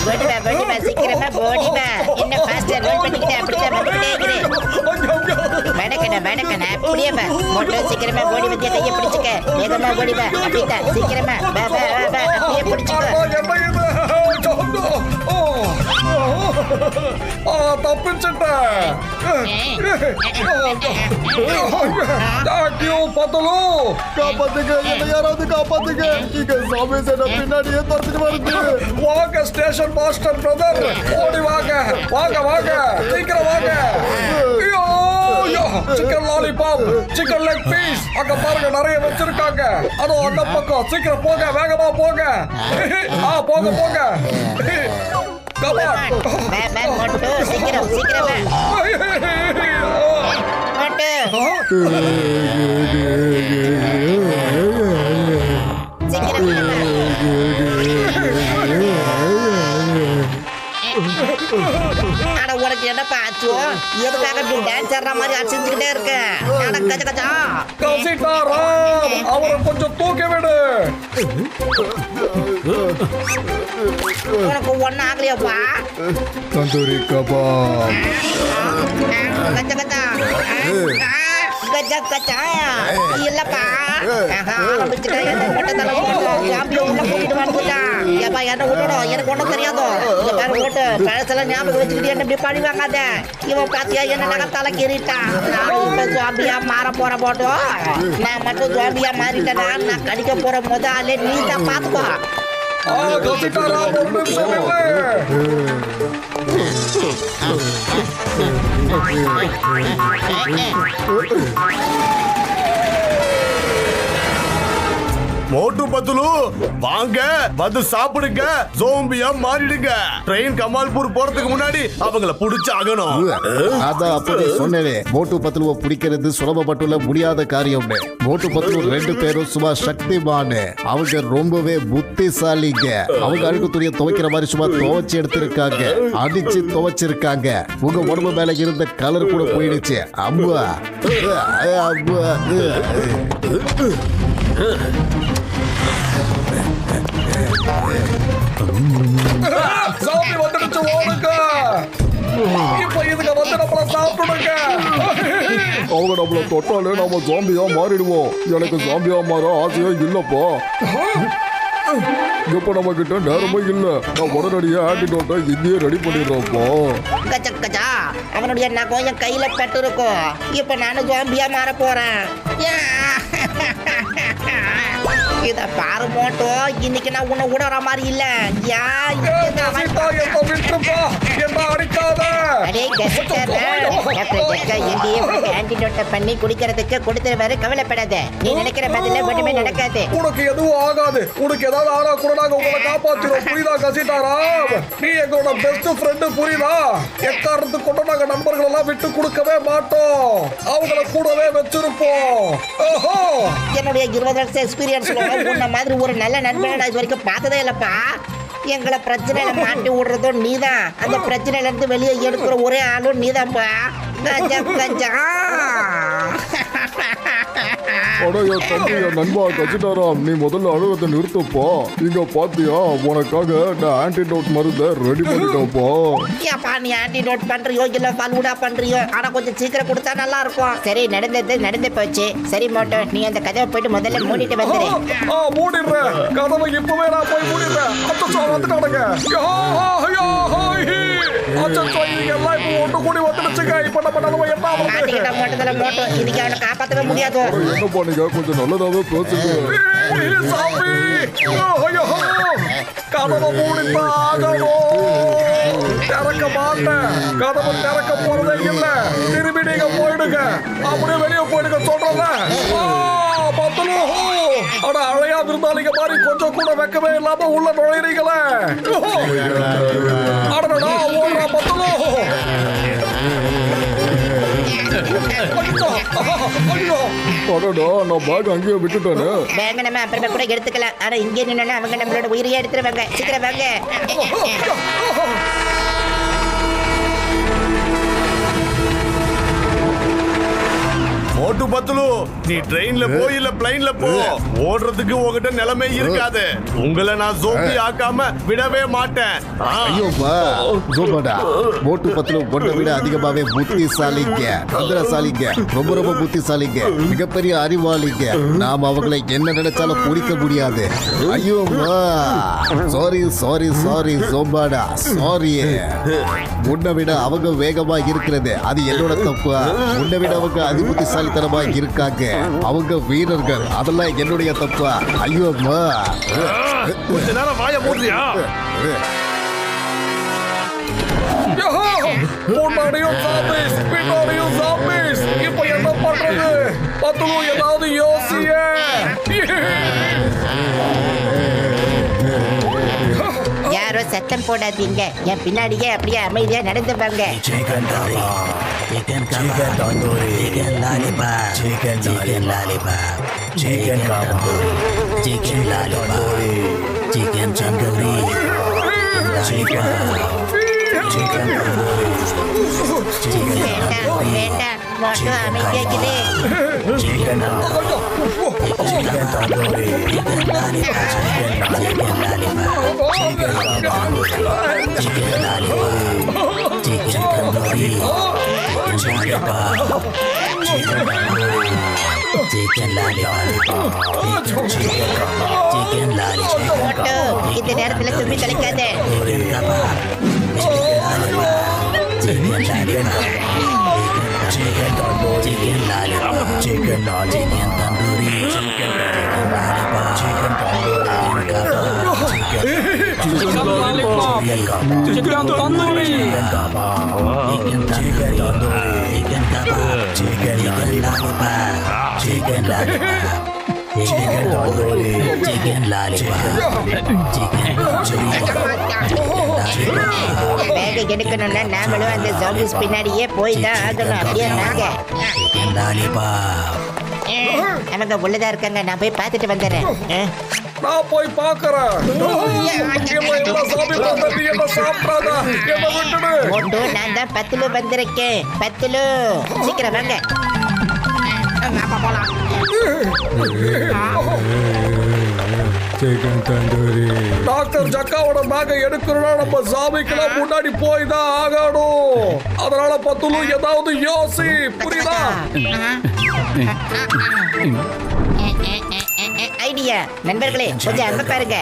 ஓடிவா சீக்கிரமா ஓடிவா. என்ன ஃபாஸ்டா ரோல் பண்ணிக்கிட்டே அப்படிதான் வந்துட்டே இரு. வடக்கண அப்படியே வா. மோட்டோ சீக்கிரமா ஓடி வந்து கையை பிடிச்சுக்க. வேகமா ஓடிவா. அப்படிதான் சீக்கிரமா வா வா வா அப்படியே பிடிச்சுக்க. தப்பிச்சுட்டேன். காப்பாத்துங்க, என்ன யாராவது காப்பாத்துங்க. இங்க சாமி சேனை பின்னாடியே துரத்துட்டு வருது. வாங்க ஸ்டேஷன் மாஸ்டர் பிரதர், ஓடி வாங்க வாங்க வாங்க சீக்கிரம் வாங்க. Chicken lollipop, chicken leg piece அங்க பாருங்க நிறைய வச்சிருக்காங்க. அதோ அந்த பக்கம் சீக்கிரம் போங்க, வேகமா போங்க. போங்க போங்க. மோட்டோ சீக்கிரம் சீக்கிரம் வா. மோட்டோ சீக்கிரம் வா. அட உனக்கு என்னப்பா ஆச்சு? எதுக்காக இப்படி டான்ஸ் ஆடுற மாதிரி அடிச்சுக்கிட்டே இருக்க? அட கஜ கஜா கசிட்டாராம், அவரை கொஞ்சம் தூக்கி விடு. உனக்கு ஒன்னும் ஆகலையாப்பா? தந்தூரி கபாப். கஜ கஜா கஜா கஜா இல்லப்பா. ஆரம்பிச்சுட்டேன். என்ன மொட்டை தலை உள்ள கூட்டிட்டு வந்துட்டான். ஏப்பா என்ன விடணும், எனக்கு ஒன்றும் தெரியாதோ. இந்த பேர் போட்டு பழசெல்லாம் ஞாபகம் வச்சுக்கிட்டு என்ன இப்படி பழி வாங்காத. இவன் பாத்தியா என்ன நகத்தால கீறிட்டான். நான் இப்ப ஜாம்பியா மாற போற போட்டோம். நான் மட்டும் ஜாம்பியா மாறிட்டேன்னா நான் கடிக்க போற முதல்ல நீ தான் பாத்துக்கோ. கசிட்டாராம், ஒரு நிமிஷம் மோட்டு பத்துலு வாங்க வந்து சாப்பிடுங்க. ஜோம்பியா மாறிடுங்க. ட்ரெயின் கமால்பூர் போறதுக்கு முன்னாடி அவங்கள புடிச்சு ஆகணும். அதான் அப்படி சொன்னேனே, மோட்டு பத்துலுவை பிடிக்கிறது சுலபப்பட்டுள்ள முடியாத காரியம். மோட்டு பத்துலு ரெண்டு பேரும் சும்மா சக்திமான். அவங்க ரொம்பவே புத்திசாலிங்க. அவங்க அழுக்கு துணியை துவைக்கிற மாதிரி சும்மா துவைச்சு எடுத்திருக்காங்க, அடிச்சு துவைச்சிருக்காங்க. உங்க உடம்பு மேல இருந்த கலர் கூட போயிடுச்சு. அம்மா அம்மா. சாமி வந்துடுச்சு, ஓடுங்க. இப்ப இதுக்கு வந்து நம்மள சாப்பிடுங்க. அவங்க நம்மள தொட்டாலே நாம ஜாம்பியா மாறிடுவோம். எனக்கு ஜாம்பியா மாற ஆசையா இல்லப்பா. இப்ப நம்ம கிட்ட நேரமே இல்ல. நான் உடனடியா ஆன்டிடோட்டை இந்தியே ரெடி பண்ணிடுறோம்ப்பா. கஜா கஜா அவனுடைய நகம் என் கையில பட்டு இருக்கும். இப்ப நானும் ஜாம்பியா மாற போறேன். இத பாரு மோட்டோ, இன்னைக்கு நான் உன்னை விடுற மாதிரி இல்ல. பண்ணி குடிக்கிறதுக்கு கொடுத்துருவாரு, கவலைப்படாத. நீ நினைக்கிற பதில ஒண்ணுமே நடக்காது. உனக்கு எதுவும் ஆகாது. உனக்கு ஏதாவது ஆனா கூட நாங்க உங்களை காப்பாத்திரோம், புரியுதா கசிட்டாராம்? நீ எங்களோட பெஸ்ட் ஃப்ரெண்டு, புரியுதா? எக்காரணத்துக்கு கொண்டு நாங்க நண்பர்கள் எல்லாம் விட்டு கொடுக்கவே மாட்டோம். அவங்கள கூடவே வச்சிருப்போம். என்னுடைய 20 வருஷம் எக்ஸ்பீரியன்ஸ்ல உன்ன மாதிரி ஒரு நல்ல நண்பனை இது வரைக்கும் பார்த்ததே இல்லப்பா. எங்களை பிரச்சனையில மாட்டி விடுறதும் நீதான். அந்த பிரச்சனையில இருந்து வெளியே எடுக்கிற ஒரே ஆளும் நீதான்ப்பா. கஜா கஜா. அடைய தம்பி, என் நண்பா கசிட்டாராம், நீ முதல்ல அழுகத்தை நிறுத்தப்பா. இங்க பாத்தியா, உனக்காக நான் ஆன்டிடோட் மருந்தை ரெடி பண்ணிட்டோம்ப்பா. ஏப்பா நீ ஆன்டிடோட் பண்றியோ இல்ல பல்வுடா பண்றியோ, ஆனா கொஞ்சம் சீக்கிரம் கொடுத்தா நல்லா இருக்கும். சரி, நடந்து போச்சு. சரி மோட்டோ, நீ அந்த கதவை போயிட்டு முதல்ல மூடிட்டு வந்துரு. மூடிடுறேன் கதவை, இப்பவே நான் போய் மூடிடுறேன். வந்துட்டானுங்க. அச்சச்சோ, இவங்க எல்லாம் இப்ப ஒண்ணு கூடி வந்துடுச்சுங்க. இப்ப நம்ம நிலைமை என்ன ஆகுது? மாட்டிக்கிட்ட மோட்டத்துல மோட்டோ இதுக்கு அவனை காப்பாற்றவே முடியாது. என்ன பண்ணீங்க? கொஞ்சம் நல்லதாவே பேசுங்க. சாமி! ஐயோ! கதவை மூடித்தாகணும். திறக்க மாட்டேன். கதவை திறக்க போறதே இல்ல. திரும்பி நீங்க போயிடுங்க. அப்படியே வெளியே போயிடுங்க சொல்றல. பத்தலு! அட அழையா விருந்தாளிங்க மாதிரி கொஞ்சம் கூட வெக்கமே இல்லாம உள்ள நுழைறீங்களே. அடடா ஓடுறா பத்தலு! ஐயோ! அடடா, நான் பேக் அங்கேயே விட்டுட்டேனே. பேங்க நம்ம அப்புறமா கூட எடுத்துக்கலாம். ஆனா இங்கே நின்னா அவங்க நம்மளோட உயிரையே எடுத்துருவாங்க. சீக்கிரம் வாங்க. மோட்டு பத்துலு, நீ ட்ரெயின்ல போ இல்ல பிளைன்ல போ, ஓடுறதுக்கு உங்ககிட்ட நிலைமை இருக்காது. உங்களை நான் ஜோம்பி ஆக்காம விடவே மாட்டேன். ஐயோப்பா ஜோபாடா, மோட்டு பத்துல பொண்ணை விட அதிகமாவே புத்திசாலிங்க, தந்திரசாலிங்க, ரொம்ப ரொம்ப புத்திசாலிங்க, மிகப்பெரிய அறிவாளிங்க. நாம் அவங்களை என்ன நினைச்சாலும் பிடிக்க முடியாது. ஐயோம்மா, சாரி சாரி சாரி ஜோபாடா, சாரி. உன்னை விட அவங்க வேகமா இருக்கிறது அது என்னோட தப்பு. உன்னை விட அவங்க அதிபுத்திசாலித்தனமா இருக்காங்க. அவங்க வீரர்கள், அதெல்லாம் என்னுடைய தப்பு. ஐயோம்மா, கொஞ்ச நேரம் வாய மூடுறியா? முன்னாடியும் zombies, பின்னாடியும் zombies. இப்ப என்ன பண்றது? பத்துலு ஏதாவது யோசிய. யாரோ சத்தம் போடாதீங்க. என் பின்னாடியே அப்படியே அமைதியா நடந்து வாங்க. வேண்டாம் வேண்டாம், மட்டும் அமைதியாக்கிலே. இந்த நேரத்துல தும்பி தலைக்காத. பேக எடுக்கணும்னா நாமளும் அந்த ஜாம்பிஸ் பின்னாடியே போய் தான் ஆகணும். அப்படியே நாங்க அவங்க உள்ளதா இருக்காங்க. நான் போய் பார்த்துட்டு வந்துடுறேன். நான் போய் பாக்குறேன். மோட்டு, நான் தான் பத்துலு வந்திருக்கேன். பத்துலு, சீக்கிரம் வாங்க. போலாம். டாக்டர் ஜக்காவோட பேக்கை எடுக்கணும்னா நம்ம சாமிக்கெல்லாம் முன்னாடி போய் தான் ஆகணும். அதனால பத்துலு ஏதாவது யோசி, புரியுதா? ஐடியா நண்பர்களே, கொஞ்சம் அங்க பாருங்க.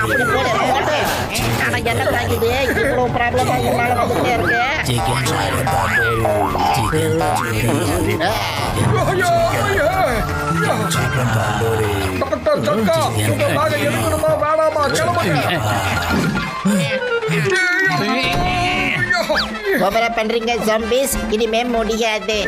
அப்படி போடு, போடு. ஆனா என்ன தாங்குது, இவ்வளவு ப்ராப்ளம் என்னால வந்துட்டே இருக்கு. ஐயோ, ஐயோ. டாக்டர் ஜக்கா, உங்க பேக்கை எடுக்கணுமா வேணாமா? கிளம்புங்க. ஓவரா பண்றீங்க ஜாம்பிஸ், இனிமே முடியாது.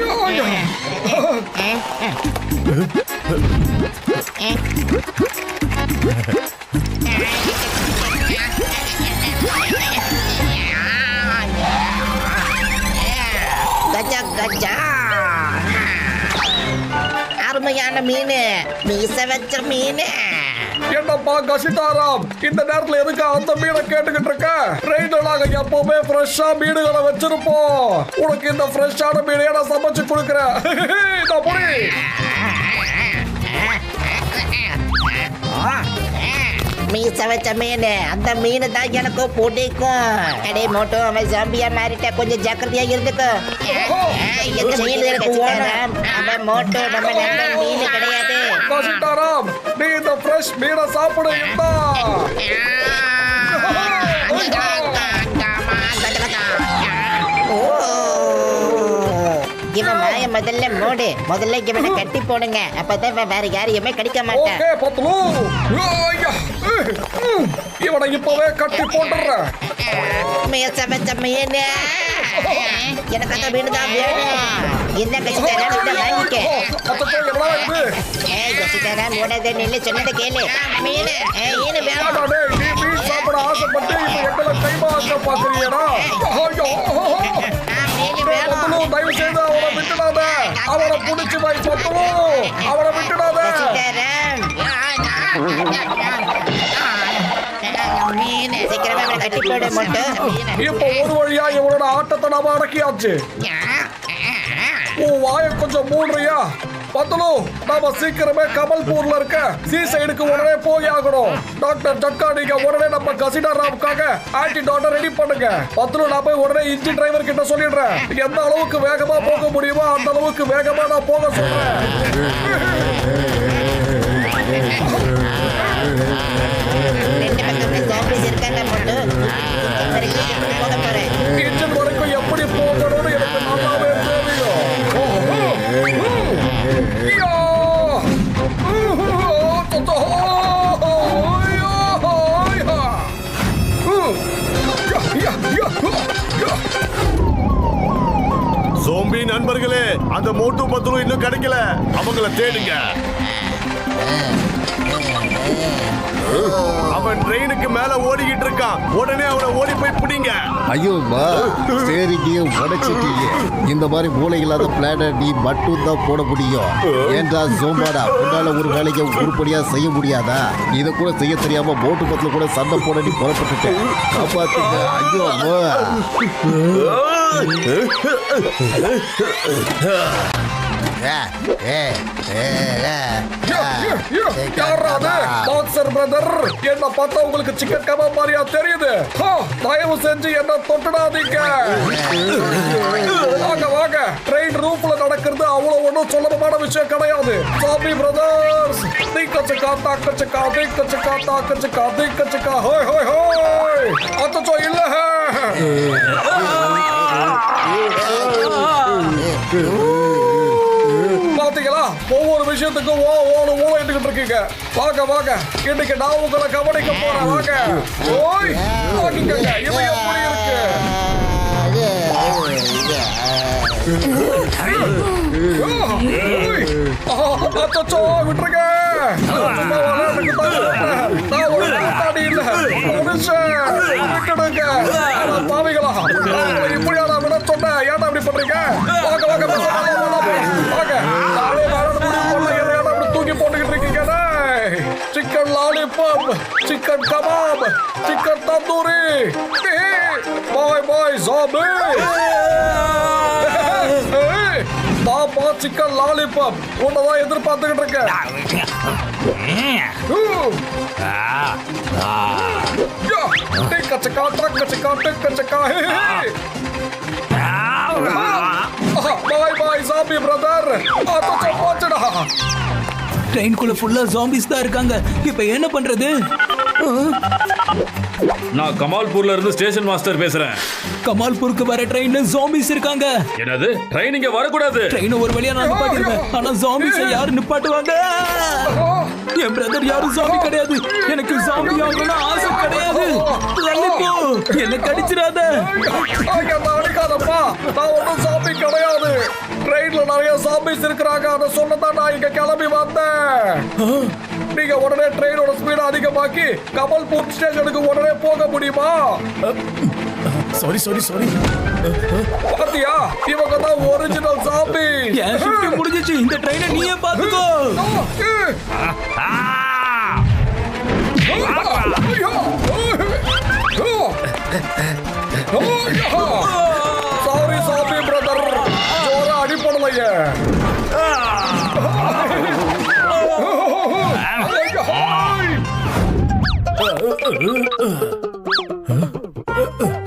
கஜா கஜா, அருமையான மீன், மீச வச்ச மீன். என்னப்பா கசிதாராம், இந்த நேரத்துல எதுக்கு அந்த மீனை கேட்டுக்கிட்டு இருக்க? ட்ரெயின்ல நாங்க எப்பவுமே ஃப்ரெஷ்ஷா மீன்களை வச்சிருப்போம். உனக்கு இந்த ஃப்ரெஷ்ஷான மீனையே நான் சமைச்சு கொடுக்குறேன். இந்த புடி. மீச வச்ச மீன், அந்த மீன் தான் எனக்கு பிடிக்கும். அடே மோட்டோ, அவன் ஜாம்பியா மாறிட்ட, கொஞ்சம் ஜாக்கிரதையா இருந்துக்கோ. எந்த மீன் எனக்கு வேணும்? அவன் மோட்டோ, நம்ம நண்பன் மீன் கிடையாது. கசிதாராம், நீ இந்த ஃப்ரெஷ் மீனை சாப்பிடு. வாயில மூடு. முதல்ல இவனை கட்டி போடுங்க. அப்பதான் இவன் வேற யாரையுமே கடிக்க மாட்டான். ஓகே பத்லு. ஐயா. இவனை இப்பவே கட்டி போட்டுறேன். எனக்கு அந்த வீடு தான் வேணும். இந்த கசிதரன் வாங்கிக்க. அத்தோ எவ்வளவு இது? கசிதரன் ஓடாத நில்லு, சொன்னதை கேளு. மீன் வேணும். அடடே, நீ மீன் சாப்பிட ஆசைப்பட்டு இப்ப எங்களை கைமாக்க பாக்குறியடா? ஐயோ. பத்லு, தயவு செய்து அவனை விட்டுடாத. அவனை புடிச்சு வை பத்லு. அவனை விட்டுடாத. சீக்கிரமா அவனை கட்டி போட மட்டும். இப்ப ஒரு வழியா இவனோட ஆட்டத்தை நாம அடக்கியாச்சு. உன் வாயை கொஞ்சம் மூடுறியா? பத்லு, நாம சீக்கிரமே கமல்பூர்ல இருக்க சீசைடுக்கு உடனே போய் ஆகணும். டாக்டர் ஜக்கா, நீங்க உடனே நம்ம கசிடா ராவுக்காக ஆன்டிடோட்டை ரெடி பண்ணுங்க. பத்லு, நான் போய் உடனே இன்ஜின் டிரைவர் கிட்ட சொல்லிடுறேன். எந்த அளவுக்கு வேகமா போக முடியுமோ அந்த அளவுக்கு வேகமா நான் போக சொல்றேன். ரெண்டு பக்கமே zombies இருக்காங்க மட்டும். போக போறேன். இன்ஜின் வரைக்கும் எப்படி போகணும்னு எனக்கு நல்லாவே தெரியும். யா! சோம்பி நண்பர்களே, அந்த மோட்டு பத்லு இன்னும் கிடைக்கல. அவங்கள தேடுங்க. அவன் ட்ரெயினுக்கு மேல ஓடிக்கிட்டு இருக்கான். உடனே அவனை ஓடி போய் பிடிங்க. ஐயோ பா, சரிங்க உடைச்சிட்டீங்க. இந்த மாதிரி மூளை இல்லாத பிளான நீ மட்டும் தான் போட முடியும். ஏன்றா சோம்பாடா, உன்னால ஒரு வேலையை உருப்படியா செய்ய முடியாதா? இதை கூட செய்ய தெரியாம மோட்டு பத்துல கூட சண்டை போட நீ புறப்பட்டுட்ட. காப்பாத்துங்க. ஐயோ பாக்ஸர் பிரதர், என்ன பார்த்தா உங்களுக்கு சிக்கன் கபாப் மாதிரியா தெரியுது? தயவு செஞ்சு என்ன தொட்டுடாதீங்க. வாங்க வாங்க, ட்ரெயின் ரூஃப்ல நடக்கிறது அவ்வளவு ஒன்றும் சுலபமான விஷயம் கிடையாது. சாமி பிரதர்ஸ், தீக்கச்சக்கா தாக்கச்சக்கா தீக்கச்சக்கா தாக்கச்சக்கா தீக்கச்சக்கா ஹோய் ஹோய் ஹோய். அச்சோ இல்ல. பாத்தீங்களா, ஒவ்வொரு விஷயத்துக்கும் ஓடு ஓடிட்டு இருக்கீங்க. வாங்க வாங்க, இன்னைக்கு நான் உங்களை கவனிக்க போறேன். வாங்க ஓய் வாங்கிக்கங்க. இவன் எப்படி இருக்கு? அச்சோ விட்டுருங்க. நான் ஒரு தாடி இல்ல மனுஷன். விட்டுடுங்க பாவிகளா. இப்படியா விட சொன்ன? ஏன்டா அப்படி பண்றீங்க? வாங்க வாங்க வாங்க. தூக்கி போட்டுக்கிட்டு இருக்கீங்க. Chicken lollipop, chicken kebab, chicken tandoori. Bye bye zombie. பாப்பா சிக்கன் லாலிபாப் உன்னதான் எதிர்பார்த்துக்கிட்டு இருக்கேன். Bye bye zombie brother. போச்சுடா. ட்ரெயின்குள்ள ஃபுல்லா ஜாம்பிஸ் தான் இருக்காங்க. இப்ப என்ன பண்றது? நான் கமால்பூர்ல இருந்து ஸ்டேஷன் மாஸ்டர் பேசுறேன். கமால்பூருக்கு வர ட்ரெயின்ல ஜாம்பிஸ் இருக்காங்க. என்னது? ட்ரெயின் இங்க வரக்கூடாது. ட்ரெயின் ஒரு வழியா நான் நிப்பாட்டிடுவேன். ஆனா ஜாம்பிஸை யாரு நிப்பாட்டுவாங்க? என் பிரதர் யாரும் ஜாம்பி கிடையாது. எனக்கு ஜாம்பி ஆகணும்னு ஆசை கிடையாது. என்ன கடிச்சிடாத. அடிக்காதப்பா, நான் ஒன்றும் ஜாம்பி கிடையாது. ட்ரெயின்ல நிறைய ஜாம்பிஸ் இருக்கிறாங்க. அதை சொல்லதான் நான் இங்க கிளம்பி வந்தேன். நீங்க உடனே ட்ரெயினோட ஸ்பீட் அதிகமாக்கி கமல்பூர் ஸ்டேஷனுக்கு உடனே போக முடியுமா? சாரி பாத்தியா, இவங்க தான் ஒரிஜினல் ஜாம்பி. என் ஷிஃப்ட் முடிஞ்சிச்சு. இந்த ட்ரெயினை நீயே பாத்துக்கோ. சாரி சாமி பிரதர், ஜோரா அடிப்படலையே.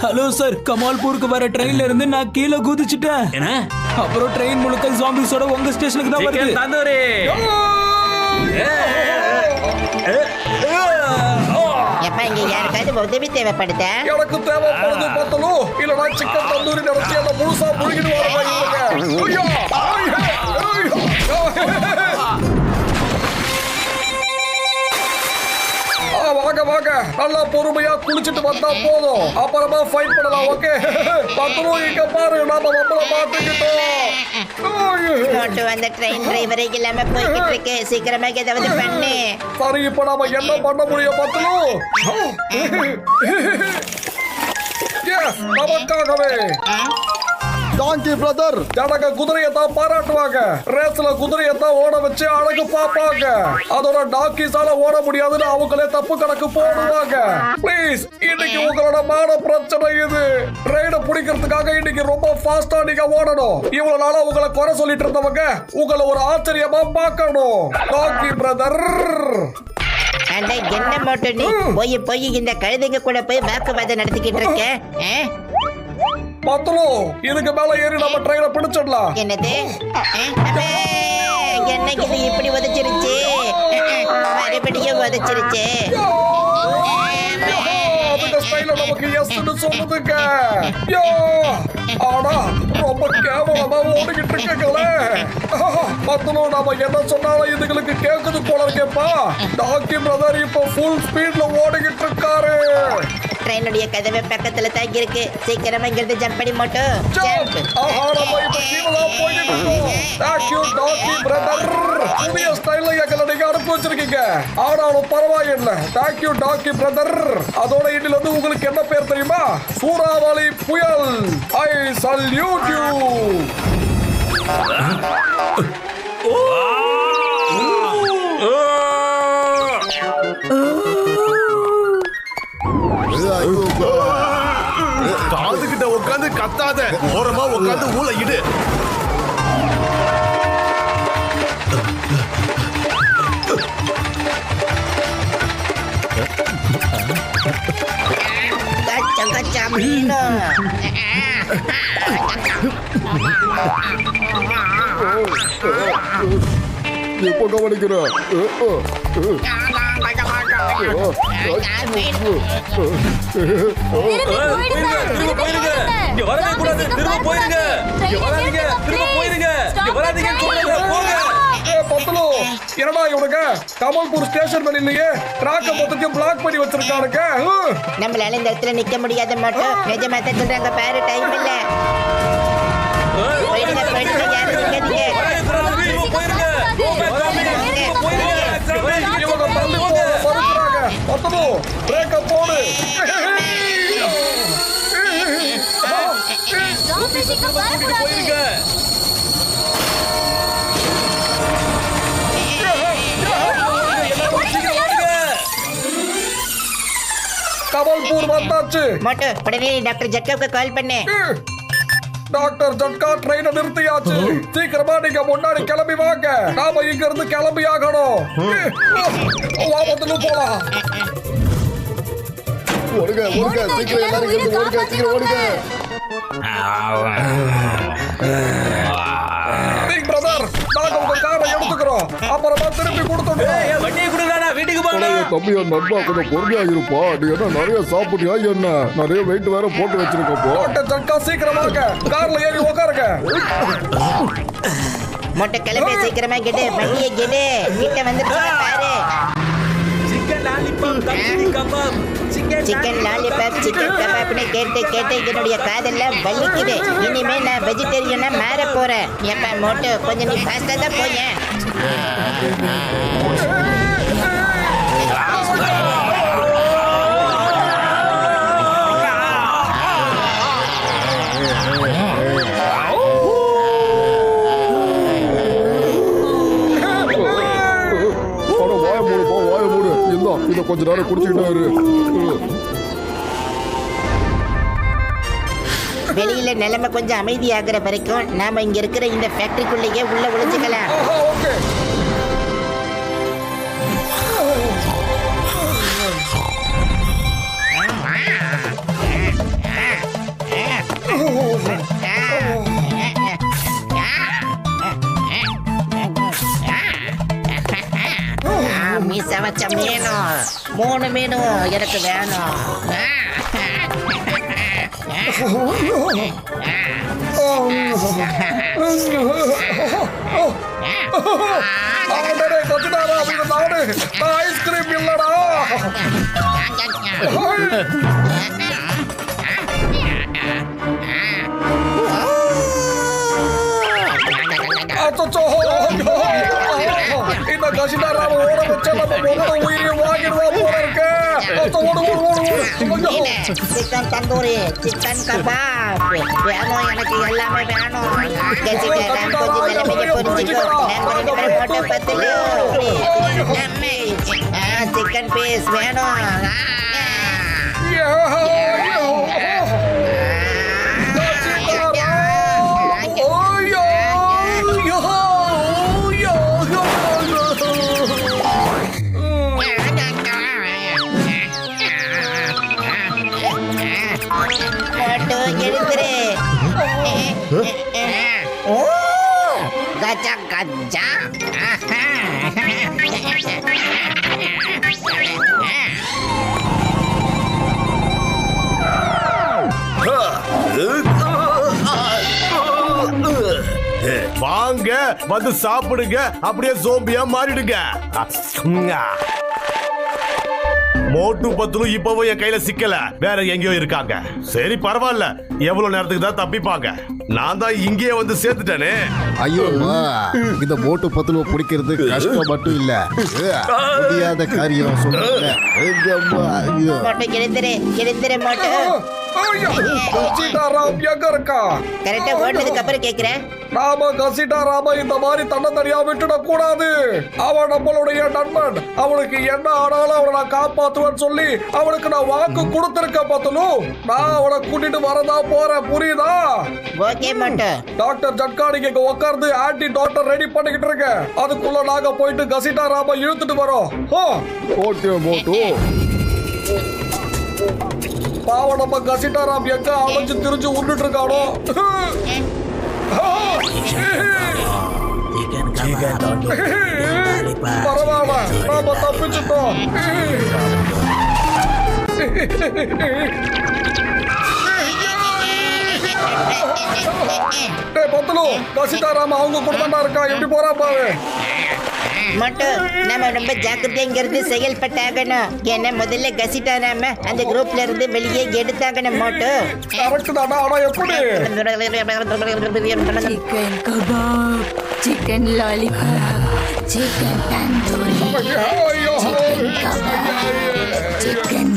ஹலோ சார், கமால்பூருக்கு வர ட்ரெயின்ல இருந்து நான் கீழே குதிச்சுட்டேன். என்ன? அப்புறம் ட்ரெயின் முழுக்க ஜாம்பிஸோட உங்க ஸ்டேஷனுக்கு தான் வருது. தந்தூரி. எப்ப இங்க யாருக்காவது உதவி தேவைப்படுதா? எனக்கு தேவைப்படுது பத்தலும். இல்ல நான் சிக்கன் தந்தூரி நினைச்சு என்ன முழுசா முழுகிட்டு வரேன். வாங்க வாங்க, நல்லா பொறுமையா குளிச்சிட்டு வந்தா போதும், அப்புறமா ஃபைட் பண்ணலாம். ஓகே பத்திரம் இங்க பாரு, நாம நம்மள மாட்டிக்கிட்டோம். மோட்டு அந்த ட்ரெயின் டிரைவரே இல்லாம போய்கிட்டு இருக்கு, சீக்கிரமா ஏதாவது பண்ணு. சரி, இப்ப நாம என்ன பண்ண முடியும் பத்திரம்? நமக்காகவே டாங்கி பிரதர், ஜனங்க குதிரையை தான் பாராட்டுவாங்க, ரேஸ்ல குதிரையை தான் ஓட வச்சு அழகு பார்ப்பாங்க. அதோட டாக்கிஸால ஓட முடியாதுன்னு அவங்களே தப்பு கணக்கு போடுவாங்க. ப்ளீஸ், இன்னைக்கு உங்களோட மான பிரச்சனை இது. ட்ரெயினை பிடிக்கிறதுக்காக இன்னைக்கு ரொம்ப ஃபாஸ்டா நீங்க ஓடணும். இவ்வளவு நாளா உங்களை குறை சொல்லிட்டு இருந்தவங்க உங்களை ஒரு ஆச்சரியமா பார்க்கணும். டாக்கி பிரதர், என்ன மோட்டு நீ போய் இந்த கழுதைங்க கூட போய் வாக்குவாதம் நடத்திக்கிட்டு இருக்க? பத்தலோ, இதுக்கு மேல ஏறி நம்ம ட்ரெயினை பிடிச்சிடலாம். என்னது? என்ன இது இப்படி உதச்சிருச்சு? மறுபடியும் உதச்சிருச்சு. நமக்கு எஸ்ன்னு சொல்லுதுங்க. ஆனா ரொம்ப கேவலமா ஓடிக்கிட்டு இருக்கீங்களே. பத்தலோ, நாம என்ன சொன்னாலும் இதுங்களுக்கு கேக்குது போல இருக்கேப்பா. டாக்கி பிரதர் இப்ப ஃபுல் ஸ்பீட்ல ஓடிக்கிட்டு இருக்காரு. ட்ரெயினுடைய கதவை பக்கத்துல தாக்கி இருக்கு, சீக்கிரமா இங்கிருந்து ஜம்ப் பண்ணி மோட்டு. ஜம்ப். புதிய ஸ்டைல்ல எங்களை நீங்க அனுப்பி வச்சிருக்கீங்க. ஆனாலும் பரவாயில்லை. தேங்க்யூ டாக்கி பிரதர். அதோட இதில் வந்து உங்களுக்கு என்ன பேர் தெரியுமா? சூறாவளி புயல். ஐ சல்யூட் யூ. காதுகிட்ட உட்காந்து கத்தாத, ஓரமா உட்காந்து ஊளை இடு. எப்ப கவனிக்கிற? என்னடா இவனுங்க கமல்பூர் ஸ்டேஷன் வெளியிலேயே ட்ராக்க மொத்தத்தையும் பிளாக் பண்ணி வச்சிருக்கானுங்க. நம்மளால இந்த இடத்துல நிக்க முடியாத மட்டும் நிஜமா தான் சொல்றாங்க. பாரு, டைம் இல்ல. போயிடுங்க போயிடுங்க, யாரும் நிக்காதீங்க. இவங்க தள்ளி போறாங்க. மொத்தமோ பிரேக்க போடு. போயிருங்க. கமல்பூர் வந்தாச்சு. மோட்டு, உடனே டாக்டர் ஜக்காவுக்கு கால் பண்ணு. டாக்டர் ஜட்கா ட்ரெயினை நிறுத்தியாச்சு. சீக்கிரமா நீங்க முன்னாடி கிளம்பி வாங்க, நாம இங்க இருந்து கிளம்பி ஆகணும். போலாம். ஓடுங்க ஓடுங்க, சீக்கிரம் எல்லாரும் இங்கிருந்து ஓடுங்க, சீக்கிரம் ஓடுங்க. பிரதர், நாங்க உங்க காரை எடுத்துக்கிறோம், அப்புறமா திருப்பி கொடுத்துடுறோம். வண்டியை கொடுங்க, வீட்டுக்கு போங்க. தம்பியா நண்பா, கொஞ்சம் பொறுமையா இருப்பா. நீ என்ன நிறைய சாப்பிட்டியா? என்ன நிறைய வெயிட் வேற போட்டு வச்சிருக்கப்போ. ஜட்கா சீக்கிரம் வாங்க, கார்ல ஏறி உட்காருங்க. மொட்டை கிளம்பி சீக்கிரமா கெடு, வண்டியை கெடு. கிட்ட வந்து பாரு. Chicken lollipop, chicken lollipop, chicken கபாப்னு கேட்டு கேட்டு என்னுடைய காதெல்லாம் வலிக்குது. இனிமே நான் வெஜிடேரியனா மாற போறேன். எப்ப மோட்டு, கொஞ்சம் நீ ஃபாஸ்டா தான் போயேன். இதை கொஞ்ச நேரம் குடிச்சுக்கிட்டாரு. வெளியில நிலைமை கொஞ்சம் அமைதியாகிற வரைக்கும் நாம இங்க இருக்கிற இந்த ஃபேக்டரிக்குள்ளேயே உள்ள ஒளிஞ்சுக்கலாம். மீச வச்ச மீனும் 3 மீனும் எனக்கு வேணும். ஐஸ்கிரீம் இல்லடா. அச்சச்சோ, இந்த கசிதாராவை ஓட வச்ச நம்ம மொத்த உயிரையும் வாங்கிடுவா போல இருக்கு. ஓடு ஓடு ஓடு ஓடு. சிக்கன் தந்தூரி, சிக்கன் கபாப் வேணும், எனக்கு எல்லாமே வேணும். கொஞ்சம் நிலைமைக்கு புரிஞ்சுக்கோ. போட்டு பத்துலு சிக்கன் பீஸ் வேணும். Gajah gajah. வாங்க வந்து சாப்பிடுங்க, அப்படியே சோம்பியா மாறிடுங்க. மோட்டு பத்துலும் இப்பவும் என் கையில சிக்கல, வேற எங்கேயோ இருக்காங்க. சரி பரவாயில்ல, எவ்வளவு நேரத்துக்கு தான் தப்பிப்பாங்க. நான் தான் இங்கேயே வந்து சேர்த்துட்டேனே. ஐயோ இந்த மோட்டு பத்துல பிடிக்கிறது கஷ்டம் மட்டும் இல்ல, முடியாத காரியம் சொல்றேன். மோட்டு கிழித்துரு மோட்டு. கசிதாராம் எங்க இருக்கா? கரெக்டா ஓடுனதுக்கு அப்புறம் கேக்குறேன். நாம கசிதாராம இந்த மாதிரி தன்னந்தனியா விட்டுட கூடாது. அவன் நம்மளுடைய நண்பன். அவனுக்கு என்ன ஆனாலும் அவனை நான் காப்பாத்துவேன்னு சொல்லி அவனுக்கு நான் வாக்கு கொடுத்திருக்கேன் பத்தலும். நான் அவனை கூட்டிட்டு வரதா போறேன், புரியுதா? ஓகே மோட்டு. டாக்டர் ஜட்கானிக்கு இங்க உட்கார்ந்து ஆன்டி டாக்டர் ரெடி பண்ணிக்கிட்டு இருக்க. அதுக்குள்ள நாங்க போயிட்டு கசிதாராம இழுத்துட்டு வரோம். ஓகே மோட்டு. பாவம் நம்ம கசிதாராம் எங்க அலைஞ்சு திரிஞ்சு உருட்டு இருக்கானோ. பரவாயில்ல, நாம தப்பிச்சுட்டோம். பத்தலு கசிதாராம அவங்க கொடுத்தாண்டா இருக்கா, எப்படி போறா பாரு. மோட்டு, நம்ம ரொம்ப ஜாக்கிரதையா இங்க இருந்து செயல்பட்டாகணும். ஏன்னா முதல்ல கசிதாராம அந்த குரூப்ல இருந்து வெளியே எடுத்தாகணும் மோட்டு. கரெக்ட் தானா, ஆனா எப்படி? Chicken kebab, chicken lollipop, chicken tandoori, ஐயோ, சிக்கன்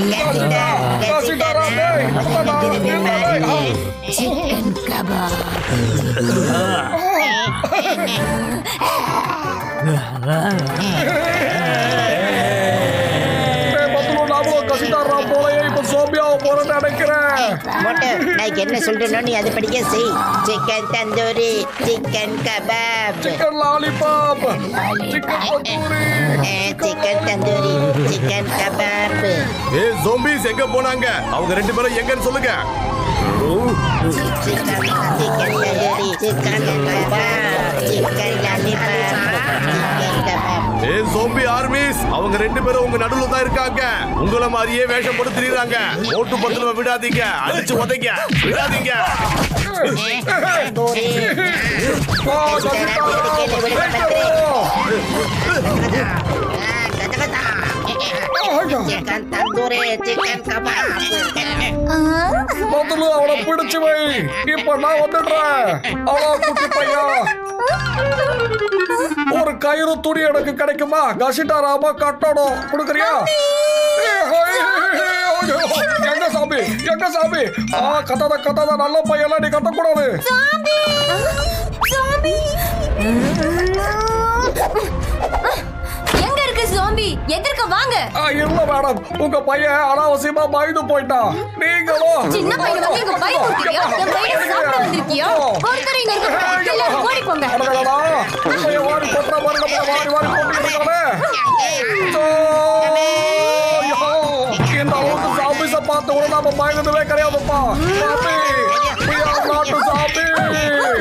கசிதாராம் சிக்கன் கபாப். கசிதாராம் போலயே இப்ப சோபியாவை போறேன்னு நினைக்கிறேன். மோட்டு, நான் என்ன சொல்றேனோ நீ அது படிக்க செய். Chicken tandoori, chicken kebab, chicken lollipop, chicken tandoori, chicken tandoori, chicken kebab. ஏய் ஜோம்பிஸ் எங்க போனாங்க? அவங்க ரெண்டு பேரும் எங்கன்னு சொல்லுங்க. Chicken tandoori, chicken kebab, chicken lollipop, chicken kebab. ஏய் ஜோம்பி ஆர்மிஸ், அவங்க ரெண்டு பேரும் உங்க நடுவுல தான் இருக்காங்க. உங்கள மாதிரியே வேஷம் போட்டு திரியுறாங்க. ஓட்டு பத்துல விடாதீங்க, அடிச்சு உதைங்க, விடாதீங்க. Tandoori, chicken tandoori, chicken kebab. முதல்ல அவனை பிடிச்சு வை. இப்ப நான் வந்துடுறேன். அவனா குட்டி பையன். ஒரு கயிறு துணி எனக்கு கிடைக்குமா? கசிதாராம கட்டணும், கொடுக்குறியா? எங்க சாமி, எங்க சாமி? கத்தாத நல்ல பையெல்லாம் நீ கட்டக்கூடாது. எங்க இருக்கு ஜாம்பி? எதிர்க்க வாங்க. இல்ல மேடம், உங்க பையன் அனாவசியமா பயந்து போயிட்டான். நீங்களும் சின்ன பையன் வந்து எங்க பையன் கொடுத்தியா? என் பையனை சாப்பிட வந்திருக்கியா? ஒருத்தர் இங்க இருக்க, எல்லாரும் ஓடி போங்க. அடடடா, பையன் வாரி கொட்டுற மாதிரி நம்ம வாரி கொட்டிட்டு இருக்கானே. இந்த அளவுக்கு சாம்பிஸ பார்த்து கூட நாம பயந்ததே கிடையாதுப்பா. சாமி, we are not zombie.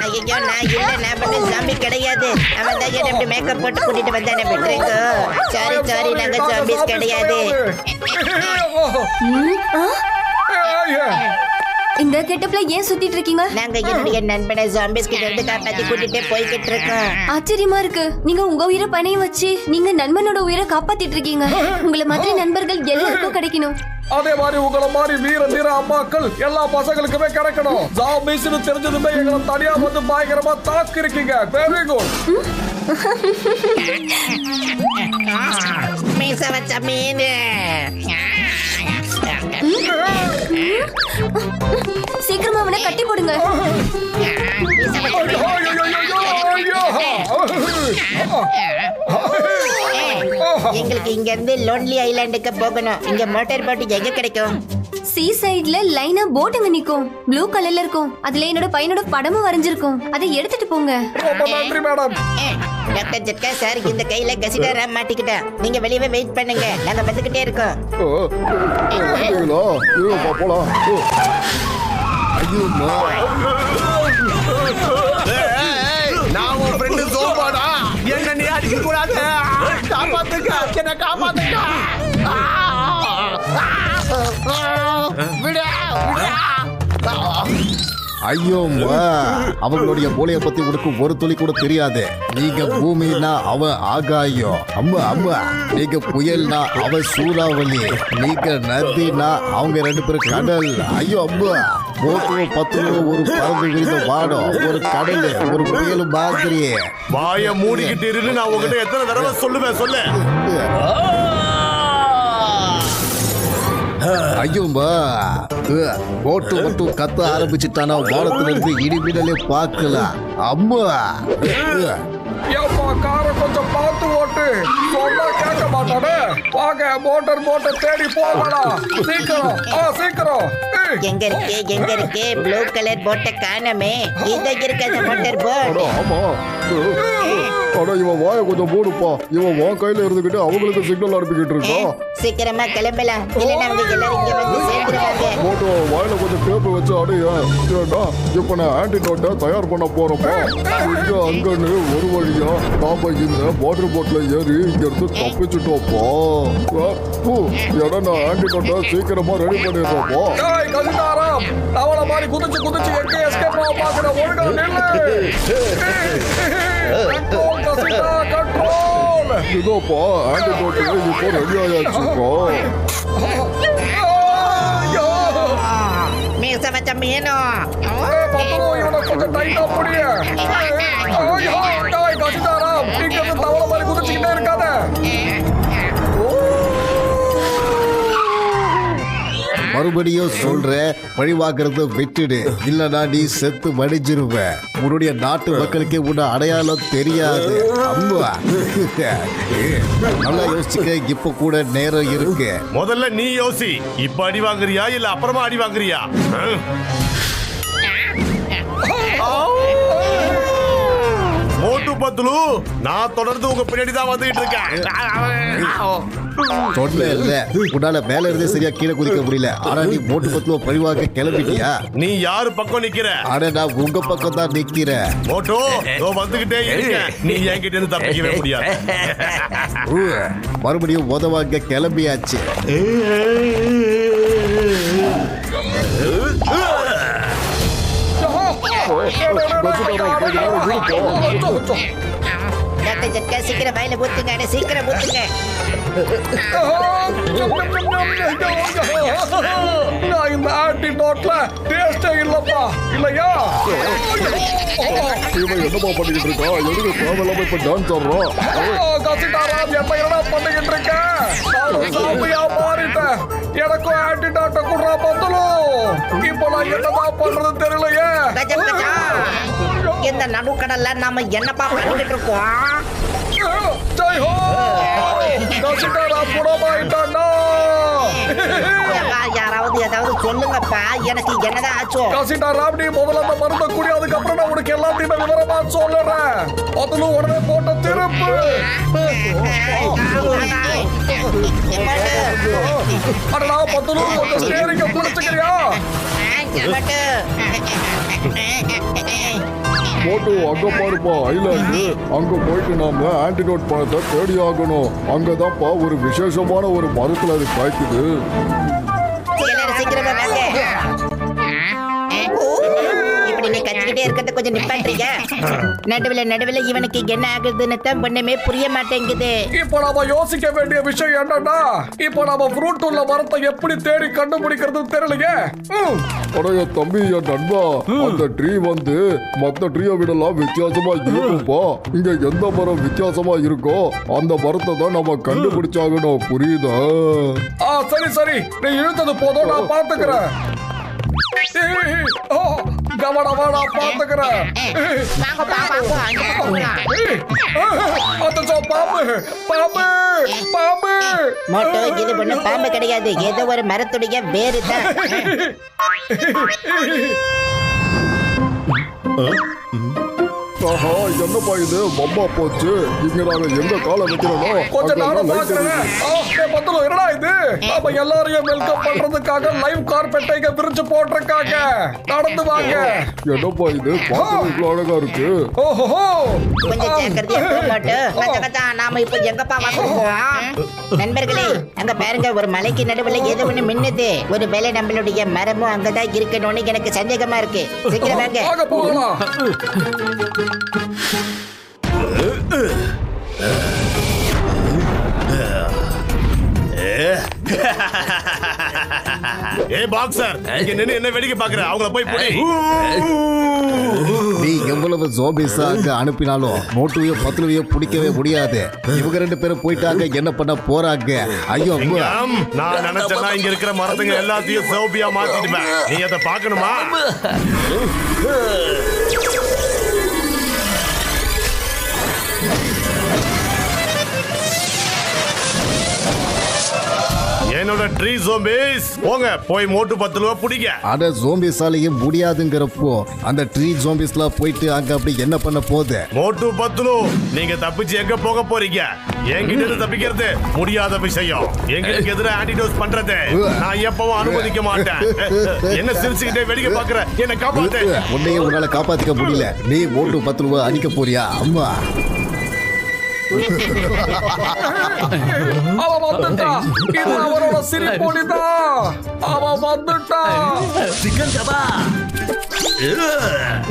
ஐயோ, நான் இல்ல, நான் மட்டும் சாமி கிடையாது. அவன் தான் என்ன இப்படி மேக்கப் போட்டு கூட்டிட்டு வந்தானே. விட்டுருங்க. சாரி, நாங்க ஜாம்பிஸ் கிடையாது. இந்த கெட்டப்ல ஏன் சுத்திட்டு இருக்கீங்க? நாங்க என்னுடைய நண்பனை ஜாம்பிஸ் கிட்ட இருந்து காப்பாத்தி கூட்டிட்டு போய்கிட்டு இருக்கோம். ஆச்சரியமா இருக்கு. நீங்க உங்க உயிரை பணையம் வச்சு நீங்க நண்பனோட உயிரை காப்பாத்திட்டு இருக்கீங்க. உங்களை மாதிரி நண்பர்கள் எல்லாருக்கும் கிடைக்கணும். அதே மாதிரி உங்களை மாதிரி வீர அம்மாக்கள் எல்லா பசங்களுக்குமே கிடைக்கணும். ஜாம்பிஸ்னு தெரிஞ்சதுமே எங்களை தனியா வந்து பயங்கரமா தாக்கு இருக்கீங்க. Very good. மீச வச்ச மீன். சீக்கிரமா அவனை கட்டி போடுங்க. எங்களுக்கு இங்க இருந்து லோன்லி ஐலாண்டுக்கு போகணும். இங்க மோட்டார் போட் எங்க கிடைக்கும்? சீ சைடுல லைனா போட்டுங்க நிக்கும். ப்ளூ கலர்ல இருக்கும். அதுல என்னோட பையனோட படமும் வரைஞ்சிருக்கும். அதை எடுத்துட்டு போங்க. ரொம்ப நன்றி மேடம். டாக்டர் ஜட்கா சார் இந்த கையில கசிடாரா மாட்டிக்கிட்டா. நீங்க வெளியவே வெயிட் பண்ணுங்க. நாங்க வந்துகிட்டே இருக்கோம். போலாம். ஐயோம்மா, நான் உன் ஃப்ரெண்டு சோம்பாடா. என்ன நீ அடிக்க கூடாது. காப்பாத்துங்க, என்ன காப்பாத்துங்க. ஐயோம்மா, அவங்களுடைய மூளைய பத்தி உனக்கு ஒரு துளி கூட தெரியாது. நீங்க பூமினா அவ ஆகாயம். அம்மா அம்மா, நீங்க புயல்னா அவ சூறாவளி. நீங்க நதினா அவங்க 2 பேரும் கடல். ஐயோ அம்மா, போட்டு 10 ஒரு பறந்து விரிந்த வாடம், ஒரு கடல், ஒரு புயல் மாதிரி. வாய மூடிக்கிட்டு இருந்து நான் உங்ககிட்ட எத்தனை தடவை சொல்லுவேன் சொல்லு. ஐயோம்பா, போட்டு மட்டும் கத்த ஆரம்பிச்சுட்டானா வானத்துல இருந்து இடிமிடலே பார்க்கலாம். அம்மா, ஏப்பா காரை கொஞ்சம் பார்த்து ஓட்டு. சொன்னா கேட்க மாட்டானே. வாங்க மோட்டார் தேடி போகலாம். சீக்கிரம் சீக்கிரம். எங்க இருக்கு ப்ளூ கலர் போட்டை காணமே. இங்க இருக்கு அந்த மோட்டார் போட். ஆமா, ஆனா இவன் வாய கொஞ்சம் போடுப்பா. இவன் வா கையில இருந்துகிட்டு அவங்களுக்கு சிக்னல் அனுப்பிக்கிட்டு இருக்கான். சீக்கிரமா கிளம்பலாம். இல்லன்னா அவங்க எல்லாரும் இங்க வந்து சேர்ந்துருவாங்க. போட்டோ வாயில கொஞ்சம் பேப்பர் வச்சு அடையா. இப்ப நான் ஆன்டிடோட்டை தயார் பண்ண போறப்பா. இங்க அங்கன்னு ஒரு வழியா நாம இந்த வாட்டர் போட்ல ஏறி இங்க இருந்து தப்பிச்சுட்டோப்பா. ஏன்னா நான் ஆன்டிடோட்டை சீக்கிரமா ரெடி பண்ணிடுறோப்பா. கசிதாராம், அவள மாதிரி குதிச்சு எங்க எஸ்கேப் ஆக பாக்குற. ஒழுங்கா நில்லு. கண்ட்ரோல் கசிதா, கண்ட்ரோல். இதோப்பா ஆன்டிடோட் இப்போ ரெடி ஆயாச்சுப்பா. மீச வச்ச மீனோ. இவனை கொஞ்சம் டைட்டா புடிய. கசிதாராம், இங்க இருந்து தவள மாதிரி குதிச்சுக்கிட்டே இருக்காத. மறுபடியும் சொல்ற, பழிவாக்குறத விட்டுடு. இல்லனா நீ செத்து மடிஞ்சிருவ. உன்னுடைய நாட்டு மக்களுக்கே உன்ன அடையாளம் தெரியாது. அம்மா, நல்லா யோசிச்சுக்க. இப்ப கூட நேரம் இருக்கு. முதல்ல நீ யோசி. இப்ப அடி வாங்குறியா இல்ல அப்புறமா அடி வாங்குறியா? மோட்டு பத்லு, நான் தொடர்ந்து உங்க பின்னாடி தான் வந்துட்டு இருக்கேன். தொல்லை இல்ல, உன்னால மேல இருந்தே சரியா கீழே குதிக்க முடியல. ஆனா நீ மோட்டு பத்லுவ பழிவாக்க கிளம்பிட்டியா? நீ யாரு பக்கம் நிக்கிற? ஆனா நான் உங்க பக்கம் தான் நிக்கிறேன். மோட்டோ, வந்துகிட்டே இருக்க. நீ என்கிட்ட இருந்து தப்பிக்கவே முடியாது. மறுபடியும் உதவாங்க கிளம்பியாச்சு. டாக்டர் ஜட்கா சீக்கிரம் வாயில ஊத்துங்க. சீக்கிரம் ஊத்துங்க. நான் இந்த ஆன்டிடோட்ல டேஸ்டே இல்லப்பா. இல்லையா? இவன் என்னப்பா பண்ணிக்கிட்டு இருக்கா? எதுக்கு தேவையில்லாம இப்ப டான்ஸ் ஆடுறான்? கசிதாராம், என்ன பண்ணிக்கிட்டு இருக்க? சாமியா மாறிட்டேன். எனக்கும் ஆன்டிடோட்டை குடுறா பத்தலும். இப்ப நான் என்னதான் பண்றது தெரியலையே. இந்த நடுக்கடல்ல நாம என்னப்பா பண்ணிட்டு இருக்கோம்? ஜெய் ஹோ! கசிதாராம் புடமாயிட்டானா? யாராவது ஏதாவது சொல்லுங்கப்பா. எனக்கு என்னதான் ஆச்சோ? கசிதாராம், நீ முதல்ல அந்த மருந்தை குடி. அதுக்கப்புறம் நான் உனக்கு எல்லாத்தையுமே விவரமா சொல்லுறேன். அதுல உடனே போட்ட திருப்பு. அடடா பத்துலு, கொஞ்சம் ஸ்டேரிங்க பிடிச்சுக்கிறியா? போட்டு அங்க பாருப்பா ஐலாண்டு. அங்க போயிட்டு நாம ஆன்டிடோட் பழத்தை தேடி ஆகணும். அங்கதான்ப்பா ஒரு விசேஷமான ஒரு மரத்துல அது காய்க்குது. சீக்கிரமா வாங்க. கொஞ்சம் நிப்பாட்டுறீங்க? நடுவுல இவனுக்கு என்ன ஆகுதுன்னு தான் ஒண்ணுமே புரிய மாட்டேங்குது. இப்போ நாம யோசிக்க வேண்டிய விஷயம் என்னன்னா, இப்போ நாம ஃப்ரூட் உள்ள மரத்தை எப்படி தேடி கண்டுபிடிக்கிறது தெரியலையே. அடைய தம்பி, என் நண்பா, அந்த ட்ரீ வந்து மத்த ட்ரீயை விடலாம் வித்தியாசமா இருக்கும்பா. இங்க எந்த மரம் வித்தியாசமா இருக்கோ அந்த மரத்தை தான் நம்ம கண்டுபிடிச்சாகணும், புரியுதா? சரி நீ இழுத்தது போதும், நான் பாத்துக்கிறேன். கவனமா நான் பாத்துக்கிறேன். மோட்டோ, இது ஒண்ணு பாம்பு கிடையாது, ஏதோ ஒரு மரத்துடைய வேறு தான். ஆஹா, என்னப்பா இது மம்மா போச்சு. இங்க நாங்க எங்க காலை வைக்கிறோம். கொஞ்சம் நானும் பாக்குறேன். என்னடா இது? நாம எல்லாரையும் வெல்கம் பண்றதுக்காக லைவ் கார்பெட்டை இங்க விரிச்சு போட்டிருக்காங்க. நடந்து வாங்க. என்னப்பா இது பார்க்க இவ்வளவு அழகா இருக்கு. ஓஹோ, கொஞ்சம் ஜாக்கிரதையா போ மோட்டோ. நாம இப்போ எங்கப்பா வந்திருக்கோம்? நண்பர்களே, அங்க பாருங்க, ஒரு மலைக்கு நடுவுல ஏதோ ஒண்ணு மின்னுது. ஒரு வேளை நம்மளுடைய மரமும் அங்கதான் இருக்கணும்னு எனக்கு சந்தேகமா இருக்கு. சீக்கிரம் வாங்க. போகலாம். பாக்ஸர், இங்க நின்னு என்ன வேடிக்கை பாக்குற? அவங்கள போய் புடி. நீ எவ்வளவு ஜோம்பிஸா அங்க அனுப்பினாலும் மோட்டுவையோ பத்துலவையோ பிடிக்கவே முடியாது. இவங்க 2 பேரும் போயிட்டாங்க, என்ன பண்ண போறாங்க? ஐயோ, நான் நினைச்சேன்னா இங்க இருக்கிற மரத்துங்க எல்லாத்தையும் சோபியா மாத்திடுவேன். நீ அதை பாக்கணுமா? என்னோட ட்ரீ ஜோம்பிஸ், போங்க போய் மோட்டு 10 ரூபா பிடிங்க. அட ஜோம்பிஸாலையும் முடியாதுங்கிறப்போ அந்த ட்ரீ ஜோம்பிஸ்லாம் போயிட்டு அங்க அப்படி என்ன பண்ண போகுது? மோட்டு 10, நீங்க தப்பிச்சு எங்க போக போறீங்க? என்கிட்ட இருந்து தப்பிக்கிறது முடியாத விஷயம். எங்களுக்கு எதிராக ஆன்டிடோஸ் பண்றது நான் எப்பவும் அனுமதிக்க மாட்டேன். என்ன சிரிச்சுக்கிட்டே வேடிக்கை பாக்குற? என்ன காப்பாத்து. உன்னையே உன்னால காப்பாத்திக்க முடியல. நீ மோட்டு 10 ரூபா அடிக்க போறியா? அம்மா, அவன் வந்துட்டான். இது அவரோட சிரிப்பொலிதான். அவன் வந்துட்டான்.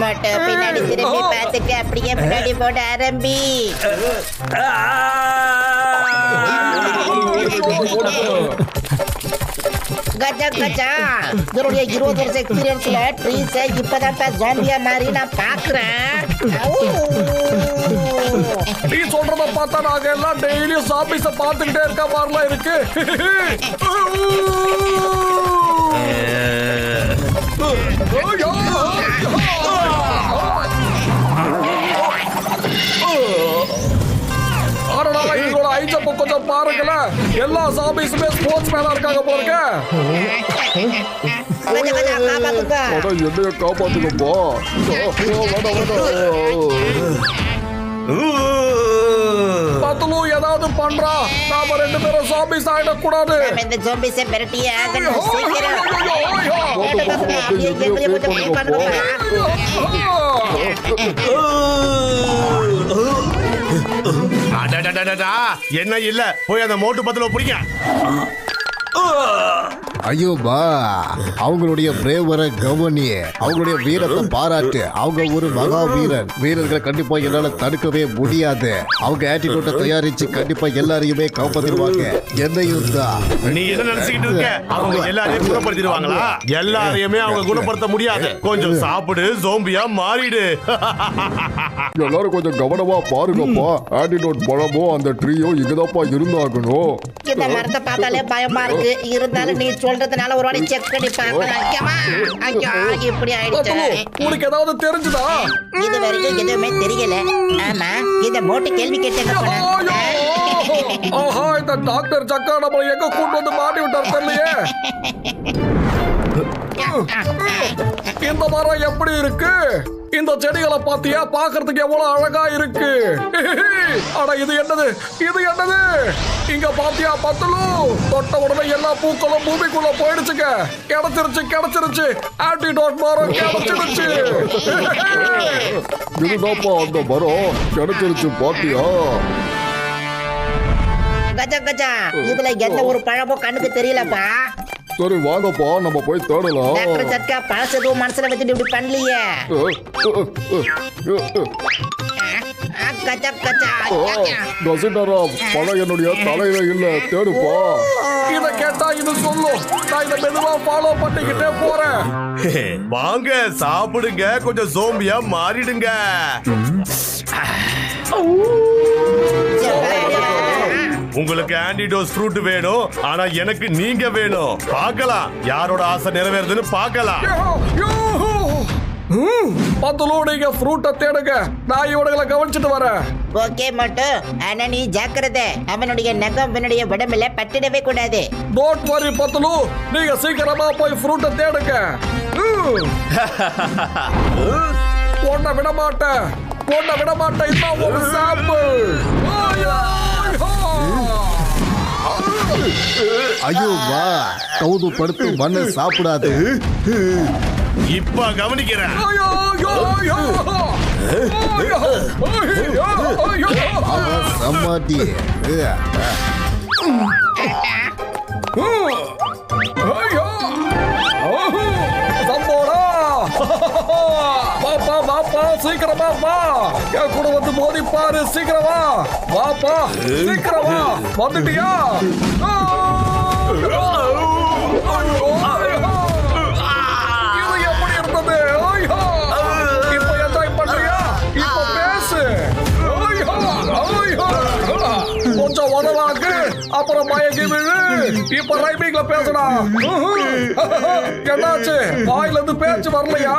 மோட்டோ, பின்னாடி திரும்பி பார்த்துக்க, அப்படியே முன்னாடி போட ஆரம்பி. கஜா கஜா, என்னுடைய 20 வருஷ எக்ஸ்பீரியன்ஸ்ல ட்ரீஸை இப்பதான் ஜாம்பியா மாதிரி நான் பாக்குறேன். நீ சொல்றத பார்த்தா நாங்க எல்லாம் டெய்லியும் சாப்பிஸ பார்த்துக்கிட்டே இருக்க மாதிரிலாம் இருக்கு. இதோட ஐஜப்ப கொஞ்சம் பாருங்களேன். எல்லா சாபிஸுமே ஸ்போர்ட்ஸ் மேனா இருக்காங்க போறீங்க. என்னைய காப்பாத்துக்கப்பா. பத்துலு ஏதாவது பண்றா. நாம 2 பேரும் சாபிஸ் ஆயிடக்கூடாது. இந்த ஜாம்பிஸை மிரட்டியே ஆகணும். சீக்கிரம் என்ன இல்ல, போய் அந்த மோட்டு 10 பிடிங்க. ஐயோ பா, அவங்களுடைய பிரேவரை கவனி, அவங்களுடைய வீரத்தை பாராட்டு. அவங்க ஒரு மகா வீரர். வீரர்களை கண்டிப்பா என்னால தடுக்கவே முடியாது. அவங்க ஆட்டிடியூட்டை தயாரிச்சு கண்டிப்பா எல்லாரையுமே காப்பாத்திடுவாங்க. என்னையும் தான். நீ என்ன நினைச்சுக்கிட்டு இருக்க? அவங்க எல்லாரையும் குணப்படுத்திடுவாங்களா? எல்லாரையுமே அவங்க குணப்படுத்த முடியாது. கொஞ்சம் சாப்பிடு, ஜோம்பியா மாறிடு. எல்லாரும் கொஞ்சம் கவனமா பாருங்கப்பா. ஆன்டிடோட் பழமோ அந்த ட்ரீயோ இங்கதான்ப்பா இருந்தாகணும். இந்த மரத்தை பார்த்தாலே பயமா இருக்கு. இருந்தாலும் நீ சொல்றதுனால ஒரு வாட்டி செக் பண்ணி பார்க்கலாம். ஐயோ, இப்படி ஆயிடுச்சு. உனக்கு ஏதாவது தெரிஞ்சுதா? இது வரைக்கும் எதுவுமே தெரியல. ஆமா, இந்த மோட்டு கேள்வி கேட்டேங்க. ஆஹா, இந்த டாக்டர் சக்கா நம்மளை எங்க கூட்டு வந்து மாட்டி விட்டார் தெரியலையே. இந்த மரம் எப்படி இருக்கு? இந்த செடிகளை பாத்தியா? பாக்குறதுக்கு எவ்வளவு அழகா இருக்கு. ஆனா இது என்னது? இது என்னது? இங்க பாத்தியா பத்துலு? தொட்ட உடனே எல்லா பூக்களும் பூமிக்குள்ள போயிடுச்சுங்க. கிடைச்சிருச்சு. ஆன்டிடோட் மரம் கிடைச்சிருச்சு. இதுதான்ப்பா அந்த மரம். கிடைச்சிருச்சு பாத்தியா? கஜா கஜா, இதுல எந்த ஒரு பழமும் கண்ணுக்கு தெரியலப்பா. சரி வாங்கப்பா நம்ம போய் தேடலாம் டாக்டர் ஜட்கா பழசு எதுவும் மனசுல வச்சுட்டு இப்படி பண்ணலையே. கச்சா கச்சா கசிட்டரா பணம் என்னுடைய தலையில இல்ல தேடுப்பா. இத கேட்டா இது சொல்லும். நான் இத மெதுவா ஃபாலோ பண்ணிக்கிட்டே போறேன். வாங்க சாப்பிடுங்க, கொஞ்சம் சோம்பியா மாறிடுங்க. உங்களுக்கு ஆன்டிடோஸ் ஃப்ரூட் வேணும், ஆனா எனக்கு நீங்க வேணும். பார்க்கலாம் யாரோட ஆசை நிறைவேறுதுன்னு பார்க்கலாம். பத்துலோ நீங்க ஃப்ரூட்டை தேடுங்க, நான் இவனுங்களை கவனிச்சுட்டு வரேன். ஓகே மட்டும். ஆனா நீ ஜாக்கிரதை, அவனுடைய நகம் என்னுடைய உடம்புல பட்டிடவே கூடாது. டோன்ட் வரி பத்துலு, நீங்க சீக்கிரமா போய் ஃப்ரூட்டை தேடுங்க. பொண்ண விட மாட்டேன், பொண்ண விட மாட்டேன். இதான் ஒரு சாம்பிள். ஐயோ வா, கவுது படுத்து மண்ணை சாப்பிடாது. இப்ப கவனிக்கிறேன். சம்மாட்டி வாப்பா வாப்பா சீக்கிரமா வா, என் கூட வந்து மோதி பாரு. சீக்கிரமா வாப்பா, சீக்கிரமா வந்துட்டியா? இது எப்படி இருந்தது? இப்ப என்ஜாய் பண்றியா? இப்ப பேசு. கொஞ்சம் உதவாக்கு, அப்புறம் மயங்கி விழு. இப்ப ரைமிங்ல பேசலாம். என்னாச்சு? வாயில இருந்து பேச்சு வரலையா?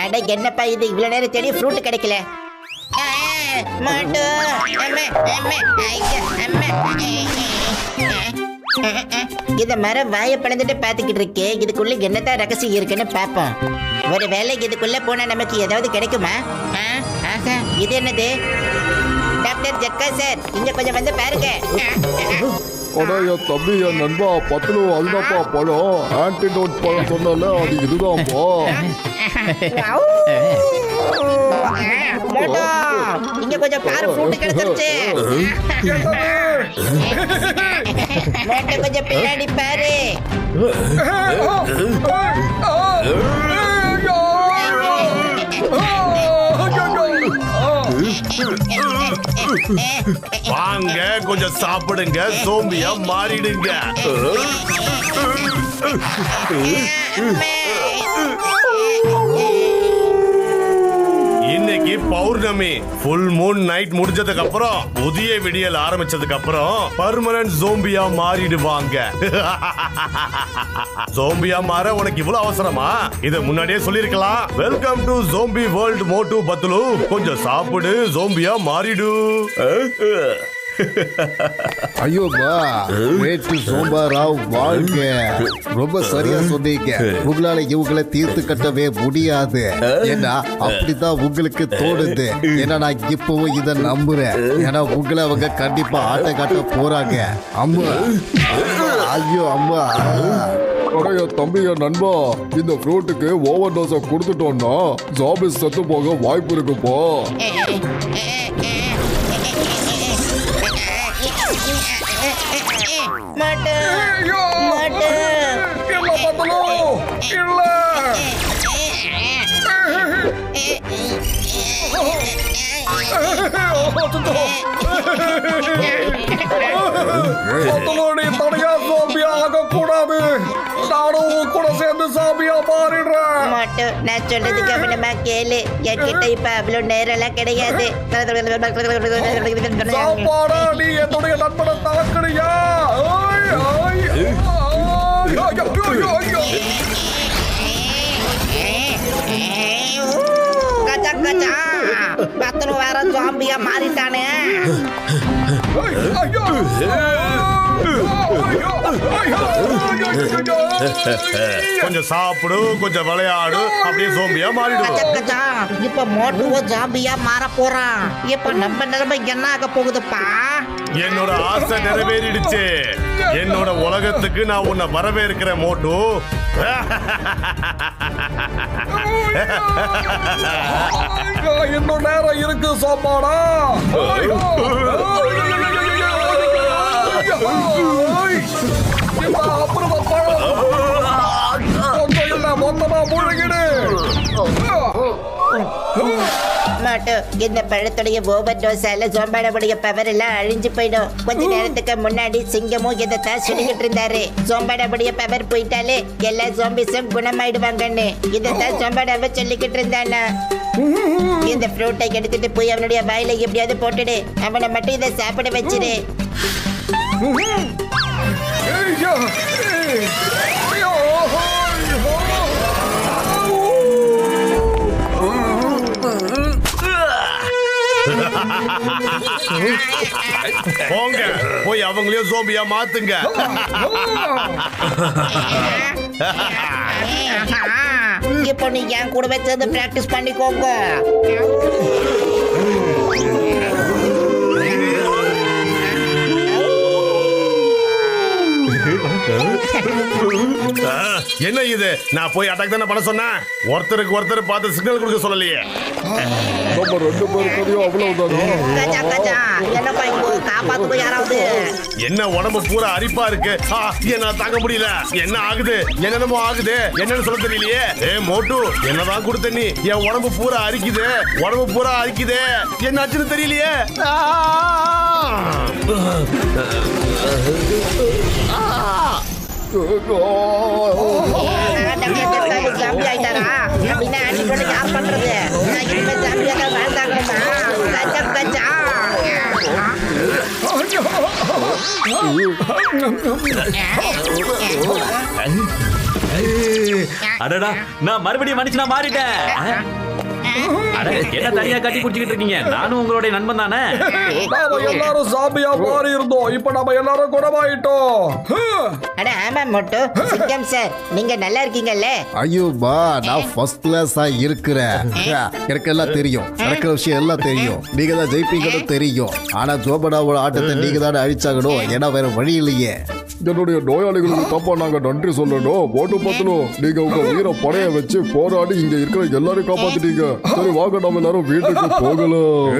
அட என்னப்பா இது, இவ்வளவு நேரம் தேடி ஃப்ரூட் கிடைக்கல. இத மரம் வாய பிளந்துட்டு பாத்துக்கிட்டு இருக்கே, இதுக்குள்ள என்னதான் ரகசியம் இருக்குன்னு பாப்போம். ஒரு வேலை இதுக்குள்ள போனா நமக்கு ஏதாவது கிடைக்குமா? இது என்னது? டாக்டர் ஜட்கா சார், இங்க கொஞ்சம் வந்து பாருங்க. அடா என் தம்பி, என் நண்பா பத்துலு, அதுதான்ப்பா பழம். ஆன்டிடோட் பழம் சொன்னால அது இதுதான்ப்பா. இங்க கொஞ்சம் பாரு, ஃப்ரூட் கிடைச்சிருச்சு. மோட்டை கொஞ்சம் பின்னாடி பாரு. வாங்க கொஞ்சம் சாப்பிடுங்க, சோம்பியா மாறிடுங்க. இன்னைக்கு பௌர்ணமி, ஃபுல் மூன் நைட் முடிஞ்சதுக்கு அப்புறம், புதிய விடியல் ஆரம்பிச்சதுக்கு அப்புறம் பர்மனன்ட் ஜோம்பியா மாறிடுவாங்க. ஜோம்பியா மாற உனக்கு இவ்வளவு அவசரமா? இத முன்னாடியே சொல்லிருக்கலாம். வெல்கம் டு ஜோம்பி வேர்ல்ட் மோட்டு பத்துலு. கொஞ்சம் சாப்பிடு, ஜோம்பியா மாறிடு. ஐயோப்பா, வேட்டு சோம்பாராவ் வாழ்க. ரொம்ப சரியா சொன்னீங்க. உங்களால இவங்களை தீர்த்து கட்டவே முடியாது. ஏன்னா அப்படித்தான் உங்களுக்கு தோணுது. ஏன்னா நான் இப்பவும் இதை நம்புறேன். ஏன்னா உங்களை அவங்க கண்டிப்பா ஆட்ட காட்ட போறாங்க. அம்மா, ஐயோ அம்மா. அடைய தம்பி, என் நண்பா, இந்த ஃப்ரூட்டுக்கு ஓவர் டோஸை கொடுத்துட்டோம்னா ஜாபிஸ் செத்து போக வாய்ப்பு இருக்குப்பா. தனியா சோம்பியா ஆக கூடாது. நானும் கூட சேர்ந்து சாமியா மாறிடுறேன். நான் சொல்றது கவனமா கேளு. என்கிட்ட இப்ப அவ்வளவு நேரம் எல்லாம் கிடையாது. சாப்பாடா, நீ என்னுடைய நண்பனை தாக்குறியா? பத்தனு வேற ஜாம்பியா மாறிட்டானே. கொஞ்சம் சாப்பிடு, கொஞ்சம் விளையாடு, அப்படியே ஜோம்பியா மாறிடுவோம். இப்ப மோட்டுவோ ஜாம்பியா மாற போறான். இப்ப நம்ம நிலைமை என்ன ஆக போகுதுப்பா? என்னோட ஆசை நிறைவேறிடுச்சு. என்னோட உலகத்துக்கு நான் உன்னை வரவேற்கிறேன் மோட்டு. இன்னும் நேரம் இருக்கு சாப்பாடா. மாட்டோம். இந்த பழத்துடைய ஓவர் டோஸால ஜோம்பாடவுடைய பவர் எல்லாம் அழிஞ்சு போயிடும். கொஞ்ச நேரத்துக்கு முன்னாடி சிங்கமும் இதைத்தான் சொல்லிக்கிட்டு இருந்தாரு. ஜோம்பாடவுடைய பவர் போயிட்டாலே எல்லா ஜோம்பிஸும் குணமாயிடுவாங்கன்னு. இதைத்தான் ஜோம்பாடாவை சொல்லிக்கிட்டு இருந்தானா. இந்த ஃப்ரூட்டை எடுத்துட்டு போய் அவனுடைய வாயில எப்படியாவது போட்டுடு. அவனை மட்டும் இதை சாப்பிட வச்சிரு. போங்க போய் அவங்களையும் சோம்பியா மாத்துங்க. இப்போ நீ என் கூடவே சேர்ந்து பிராக்டிஸ் பண்ணிக்கோங்க. என்ன இது? நான் போய் அட்டாக் தானே பண்ண சொன்னேன். ஒருத்தருக்கு ஒருத்தர் பார்த்து சிக்னல் கொடுக்க சொல்லலையே. நம்ம ரெண்டு பேருக்கையும் அவ்வளவுதானா? என்னப்பா இப்போ காப்பாத்து யாராவது? என்ன உடம்பு பூரா அரிப்பா இருக்கு. என்ன தாங்க முடியல. என்ன ஆகுது? என்னென்னமோ ஆகுது. என்னன்னு சொல்ல தெரியலையே. மோட்டு என்னதான் கொடுத்த நீ? என் உடம்பு பூரா அரிக்குது. உடம்பு பூரா அரிக்குது. என்ன ஆச்சுன்னு தெரியலையே. ஜாம்பி ஆயிட்டாரா? அப்படின்னா ஆன்டிடோட் யார் பண்றது? நான் இனிமே ஜாம்பியாக வாழ்ந்தாங்கணுமா? கச்சா அடடா, நான் மறுபடியும் மனுஷனா மாறிட்டேன். அட, என்ன தனியா கட்டி குடிச்சிட்டு இருக்கீங்க? நானும் உங்களுடைய நண்பன் தானே. நாம எல்லாரும் ஜாம்பியா மாறி இருந்தோம். இப்ப நாம எல்லாரும் குணமாயிட்டோம். அட ஆமா மோட்டு. சிங்கம் சார், நீங்க நல்லா இருக்கீங்கல்ல? ஐயோ பா, நான் ஃபர்ஸ்ட் கிளாஸா இருக்கிறேன். எனக்கு எல்லாம் தெரியும். நடக்கிற விஷயம் எல்லாம் தெரியும். நீங்க தான் ஜெயிப்பீங்கன்னு தெரியும். ஆனா ஜோபடாவோட ஆட்டத்தை நீங்க தான் அழிச்சாகணும். ஏன்னா வேற வழி இல்லையே. என்னுடைய நோயாளிகளுக்கு தப்பா நாங்க நன்றி சொல்லணும். போட்டு பார்த்தலும் நீங்க உங்க உயிரை படைய வச்சு போராடி இங்க இருக்கிற எல்லாரும் காப்பாத்திட்டீங்க. சரி வாங்க, நம்ம எல்லாரும் வீட்டுக்கு போகலாம்.